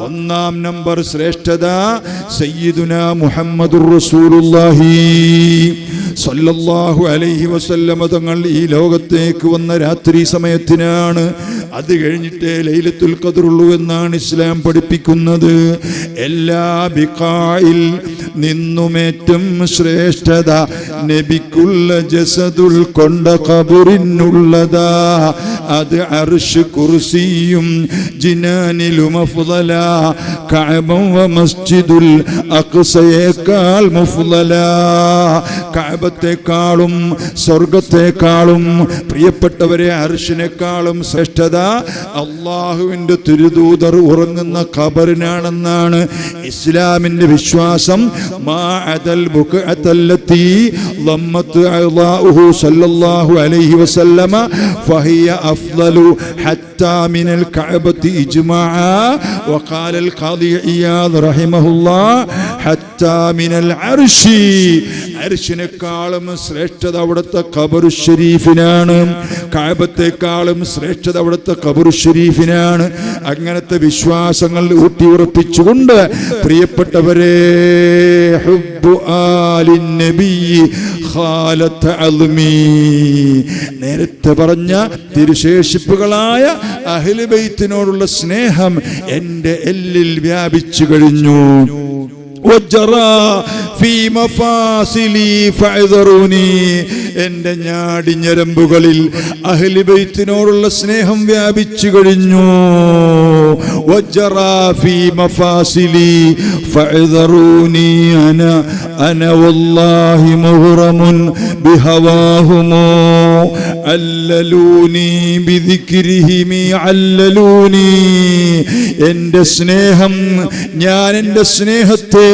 1-ാം നമ്പർ ശ്രേഷ്ഠത സയ്യിദുനാ മുഹമ്മദുർ റസൂലുള്ളാഹി സ്വല്ലല്ലാഹു അലൈഹി വസല്ലമ തങ്ങൾ ഈ ലോകത്തേക്ക് വന്ന രാത്രി സമയത്തിനാണ്. അത് കഴിഞ്ഞിട്ടേ ലൈലത്തുൽ ഖദ്റുള്ളൂ എന്നാണ് ഇസ്ലാം പഠിപ്പിക്കുന്നത്. എല്ലാ ബിഖായിൽ നിന്നുമേറ്റം ശ്രേഷ്ഠത നബിക്കുള്ള ജസദുൽ കൊണ്ട ഖബറിനുള്ളതാ. അത് അർശ് കുർസിയും ജിനാനിലും അഫ്ളല, കഅബ വ മസ്ജിദുൽ അഖ്സയേക്കാൾ മുഫ്ളല. കഅബത്തെക്കാളും സ്വർഗത്തെക്കാളും പ്രിയപ്പെട്ടവരെ അർശിനേക്കാളും ശ്രേഷ്ഠത അള്ളാഹുവിന്റെ തിരുദൂതർ ഉറങ്ങുന്ന ഖബറിനാണ് പറഞ്ഞാണെന്നാണ് ഇസ്ലാമിന്റെ വിശ്വാസം. മാഅദൽ ബുഖഅത്തല്ലത്തി ളമ്മത്ത് അഅ്ളാഉഹു സല്ലല്ലാഹു അലൈഹി വസല്ലമ ഫഹിയ അഫ്ളലു ഹത്താ മിനൽ കഅബത്തി ഇജ്മാഅ വഖാലൽ ഖാദി ഇയാദ് റഹിമഹുല്ലാഹ് ഹത്താ മിനൽ അർശി. അർശിനേക്കാളും ശ്രേഷ്ഠത അവിടുത്തെ ഖബറു ശരീഫിനാണ്. കഅബത്തേക്കാളും ശ്രേഷ്ഠത അവിടുത്തെ ഖബറു ശരീഫിനാണ്. അങ്ങനത്തെ വിശ്വാസങ്ങൾ ഊട്ടിയുറപ്പിച്ചുകൊണ്ട് പ്രിയപ്പെട്ടവരെ, ഹുബ്ബു ആലിൻ നബി ഖാലത്ത് അൽമി, നേരത്തെ പറഞ്ഞ തിരുശേഷിപ്പുകളായ അഹ്ലു ബൈത്തിനോടുള്ള സ്നേഹം എൻ്റെ എല്ലിൽ വ്യാപിച്ചു കഴിഞ്ഞു. എന്റെ ഞാടിഞ്ഞരമ്പുകളിൽ അഹ്ലു ബൈത്തിനോടുള്ള സ്നേഹം വ്യാപിച്ചു കഴിഞ്ഞു. എന്റെ സ്നേഹം, ഞാൻ എന്റെ സ്നേഹത്തെ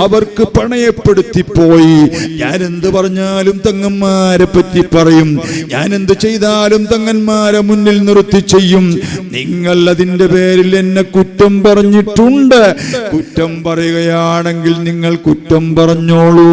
അവർക്ക് പണയപ്പെടുത്തിപ്പോയി. ഞാൻ എന്ത് പറഞ്ഞാലും തങ്ങന്മാരെ പറ്റി പറയും, ഞാൻ എന്ത് ചെയ്താലും തങ്ങന്മാരെ മുന്നിൽ നിർത്തി ചെയ്യും. നിങ്ങൾ അതിന്റെ പേരിൽ എന്നെ കുറ്റം പറഞ്ഞിട്ടുണ്ട്. കുറ്റം പറയുകയാണെങ്കിൽ നിങ്ങൾ കുറ്റം പറഞ്ഞോളൂ,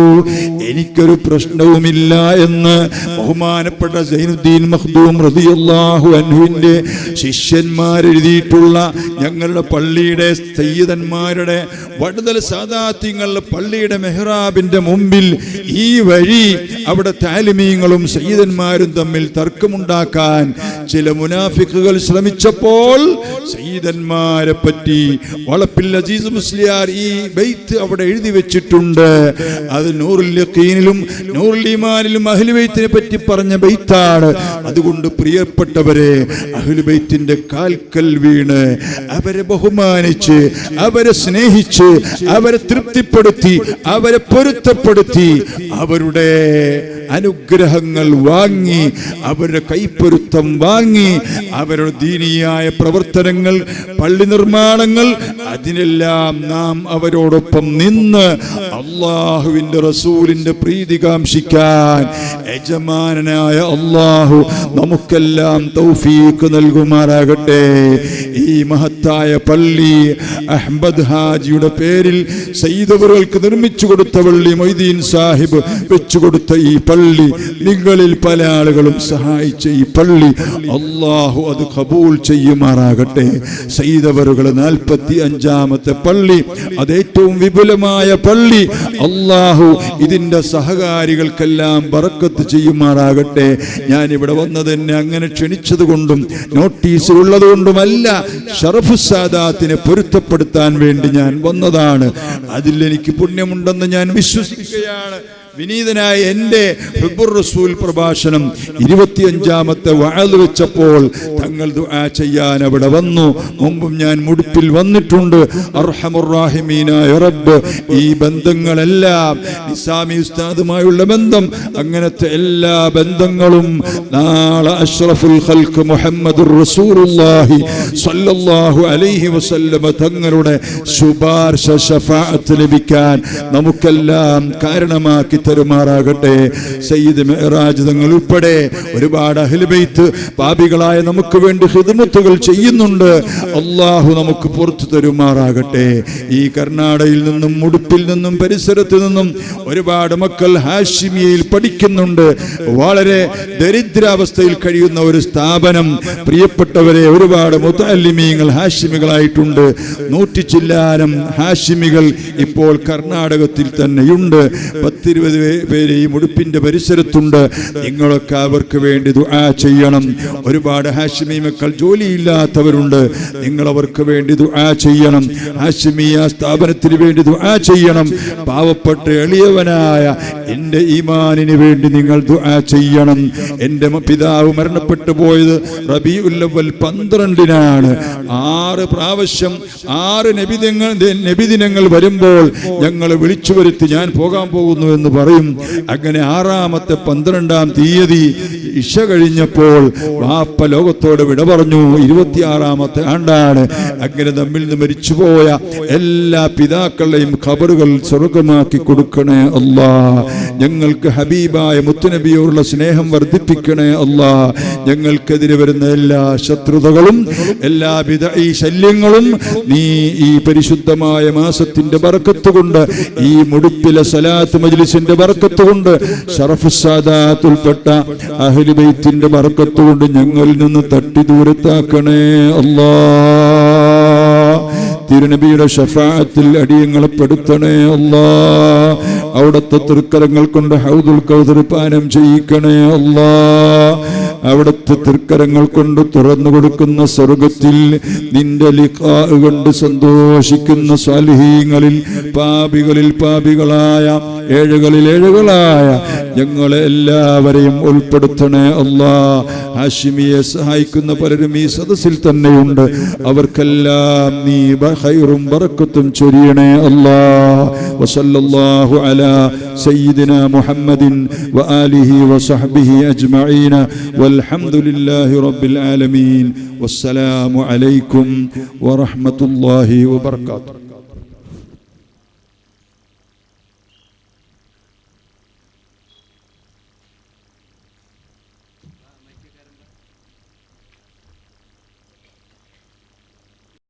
എനിക്കൊരു പ്രശ്നവുമില്ല എന്ന് ബഹുമാനപ്പെട്ട സൈനുദ്ദീൻ മഖ്ദൂം റളിയല്ലാഹു അൻഹുവിന്റെ ശിഷ്യന്മാരെഴുതിയിട്ടുള്ള ഞങ്ങളുടെ പള്ളിയുടെ സയ്യിദന്മാരുടെ വടുതൽ സാദാത്യങ്ങളുടെ പള്ളിയുടെ മെഹ്റാബിന്റെ മുമ്പിൽ ഈ വഴി അവിടെ താലിമീങ്ങളും സയ്യിദന്മാരും തമ്മിൽ തർക്കമുണ്ടാക്കാൻ ചില മുനാഫിക്കുകൾ ശ്രമിച്ചപ്പോൾ സയ്യിദന്മാരെ പറ്റി വളപ്പിൽ അസീസ് മുസ്ലിയാർ ഈ ബൈത്ത് അവിടെ എഴുതി വെച്ചിട്ടുണ്ട്. അത് നൂറുൽ യഖീനിലും നൂറുൽ ഈമാനിലും അഹ്ലു ബൈത്തിനെ പറ്റി പറഞ്ഞ ബൈത്താണ്. അതുകൊണ്ട് പ്രിയപ്പെട്ടവരെ, അഹ്ലു ബൈത്തിന്റെ കാൽക്കൽ വീണ് അവരെ ബഹുമാനിച്ച്, അവരെ സ്നേഹിച്ച്, അവരെ തൃപ്തിപ്പെടുത്തി, അവരെ പൊരുത്തപ്പെടുത്തി, അവരുടെ അനുഗ്രഹങ്ങൾ വാങ്ങി, അവരുടെ കൈപ്പൊരുത്തം വാങ്ങി, അവരുടെ ദീനിയായ പ്രവർത്തനങ്ങൾ, പള്ളി നിർമ്മാണങ്ങൾ, അതിനെല്ലാം നാം അവരോടൊപ്പം നിന്ന് അള്ളാഹുവിന്റെ റസൂലിന്റെ പ്രീതി കാംക്ഷിക്കാൻ യജമാനനായ അള്ളാഹു നമുക്കെല്ലാം തൗഫീഖ് നൽകുമാറാകട്ടെ. ഈ മഹത്തായ പള്ളി അഹ്മദ് ഹാജിയുടെ പേരിൽ സയ്യിദവറുകൾക്ക് നിർമ്മിച്ചു കൊടുത്ത പള്ളി, മൊയ്തീൻ സാഹിബ് വെച്ചുകൊടുത്ത ഈ പള്ളി, നിങ്ങളിൽ പല ആളുകളും സഹായിച്ച ഈ പള്ളി അള്ളാഹു അത് ഖബൂൽ ചെയ്യുമാറാകട്ടെ. സയ്യിദവറുകൾ 45-ാമത്തെ പള്ളി, അത് ഏറ്റവും വിപുലമായ പള്ളി. അള്ളാഹു ഇതിന്റെ സഹകാരികൾക്കെല്ലാം ബറക്കത്ത് ചെയ്യുമാറാകട്ടെ. ഞാൻ ഇവിടെ വന്നത് എന്നെ അങ്ങനെ ക്ഷണിച്ചത് കൊണ്ടും നോട്ടീസ് ഉള്ളത് കൊണ്ടുമല്ല, ഷറഫു സാദാത്തിനെ പൊരുത്തപ്പെടുത്താൻ വേണ്ടി ഞാൻ വന്നതാണ്. അതിൽ എനിക്ക് പുണ്യമുണ്ടെന്ന് ഞാൻ വിശ്വസിക്കുകയാണ്. വിനീതനായ എൻ്റെ ഹുബ്ബുർ റസൂൽ പ്രഭാഷണം 25-ാമത്തെ വഅദ് വെച്ചപ്പോൾ തങ്ങൾ ദുആ ചെയ്യാൻ അവിടെ വന്നു. മുമ്പും ഞാൻ മുടുപ്പിൽ വന്നിട്ടുണ്ട്. അർഹമുർ റഹീമീനായ റബ്ബ്, ഈ ബന്ധങ്ങളെല്ലാം നിസാമി ഉസ്താദുമായുള്ള ബന്ധം, അങ്ങനത്തെ എല്ലാ ബന്ധങ്ങളും നാളെ അഷ്റഫുൽ ഖൽഖ് മുഹമ്മദുർ റസൂലുള്ളാഹി സ്വല്ലല്ലാഹു അലൈഹി വസല്ലമ തങ്ങളുടെ ശുപാർശ ശഫാഅത്ത് ലഭിക്കാൻ നമുക്കെല്ലാം കാരണമാക്കി തരുമാറാകട്ടെ. സയ്യിദ് മിഅ്റാജ് തങ്ങൾ ഉൾപ്പെടെ ഒരുപാട് അഹ്ലു ബൈത്ത് പാപികളായ നമുക്ക് വേണ്ടി ഖിദ്മത്തുകൾ ചെയ്യുന്നുണ്ട്. അള്ളാഹു നമുക്ക് പുറത്തു തരുമാറാകട്ടെ. ഈ കർണാടകയിൽ നിന്നും മുടുപ്പിൽ നിന്നും പരിസരത്തു നിന്നും ഒരുപാട് മക്കൾ ഹാഷിമിയയിൽ പഠിക്കുന്നുണ്ട്. വളരെ ദരിദ്രാവസ്ഥയിൽ കഴിയുന്ന ഒരു സ്ഥാപനം. പ്രിയപ്പെട്ടവരെ, ഒരുപാട് മുതഅല്ലിമീങ്ങൾ ഹാഷിമികളായിട്ടുണ്ട്. 100 ചില്ലാനം ഹാഷിമികൾ ഇപ്പോൾ കർണാടകത്തിൽ തന്നെയുണ്ട്. 10-20 പേര് ഈ മുടുപ്പിന്റെ പരിസരത്തുണ്ട്. നിങ്ങളൊക്കെ അവർക്ക് വേണ്ടി ദുആ ചെയ്യണം. ഒരുപാട് ഹാഷിമി മക്കൾ ജോലിയില്ലാത്തവരുണ്ട്. നിങ്ങൾ അവർക്ക് വേണ്ടി ദുആ ചെയ്യണം. ഹാഷിമിയ സ്ഥാപനത്തിന് വേണ്ടി ദുആ ചെയ്യണം. പാവപ്പെട്ട എളിയവനായ എൻ്റെ ഈമാനിന് വേണ്ടി നിങ്ങൾ ദുആ ചെയ്യണം. എൻ്റെ പിതാവ് മരണപ്പെട്ടു പോയത് റബീഉൽ അവ്വൽ 12-നാണ്. 6 പ്രാവശ്യം 6 നബിദിനങ്ങൾ വരുമ്പോൾ ഞങ്ങൾ വിളിച്ചു വരുത്തി ഞാൻ പോകാൻ പോകുന്നു എന്ന് പറയും. അങ്ങനെ 6-ാമത്തെ 12-ാം തീയതി ഇശ കഴിഞ്ഞപ്പോൾ വാപ്പ ലോകത്തോട് വിട പറഞ്ഞു. 26-ാമത്തെ ആണ്ടാണ്. അങ്ങനെ നമ്മിൽ നിന്ന് മരിച്ചുപോയ എല്ലാ പിതാക്കളുടെയും ഖബറുകൾ സ്വർഗമാക്കി കൊടുക്കണേ അല്ലാ. ഞങ്ങൾക്ക് ഹബീബായ മുത്തുനബിയോടുള്ള സ്നേഹം വർദ്ധിപ്പിക്കണേ അല്ലാ. ഞങ്ങൾക്കെതിരെ വരുന്ന എല്ലാ ശത്രുതകളും എല്ലാ ബിദ്ഈ ശല്യങ്ങളും നീ ഈ പരിശുദ്ധമായ മാസത്തിന്റെ ബർക്കത്ത് കൊണ്ട്, ഈ മുടിപ്പിലെ സലാത്ത് മജ്ലിസിന്റെ ബർക്കത്ത് കൊണ്ട്, ശറഫുസ് സാദാത്ത് ഉൾപ്പെട്ട അഹ്ലു ബൈത്തിന്റെ ബർക്കത്ത് കൊണ്ട് ഞങ്ങളിൽ നിന്ന് തട്ടി ദൂരത്താക്കണേ അല്ലാ. തിരുനബിയുടെ ശഫാഅത്തിൽ അടിയങ്ങളെ പെടുത്തണേ അല്ലാ. അവിടുത്തെ തൃക്കരങ്ങൾ കൊണ്ട് ഹൗദുൽ കൗസർ പാനം ചെയ്യിക്കണേ അല്ലാ. അവിടുത്തെ തൃക്കരങ്ങൾ കൊണ്ട് തുറന്നു കൊടുക്കുന്ന സ്വർഗത്തിൽ നിന്റെ ലിഖാ കൊണ്ട് സന്തോഷിക്കുന്ന സാലിഹീങ്ങളിൽ പാപികളിൽ പാപികളായ ഏഴുകളിൽ ഏഴുകളായ ഞങ്ങളെ എല്ലാവരെയും ഉൾപ്പെടുത്തണേ അല്ലാ. ഹാഷിമിയെ സഹായിക്കുന്ന പലരും ഈ സദസ്സിൽ തന്നെയുണ്ട്. അവർക്കെല്ലാം നീ ഖൈറും ബറക്കത്തും ചൊരിയണേ അല്ലാ. വസല്ലല്ലാഹു അലാ സയ്യിദിനാ മുഹമ്മദിൻ വആലിഹി വസഹ്ബിഹി അജ്മഈന വൽഹംദുലില്ലാഹി റബ്ബിൽ ആലമീൻ. വസ്സലാമു അലൈക്കും വറഹ്മത്തുള്ളാഹി വബറകാതുഹു.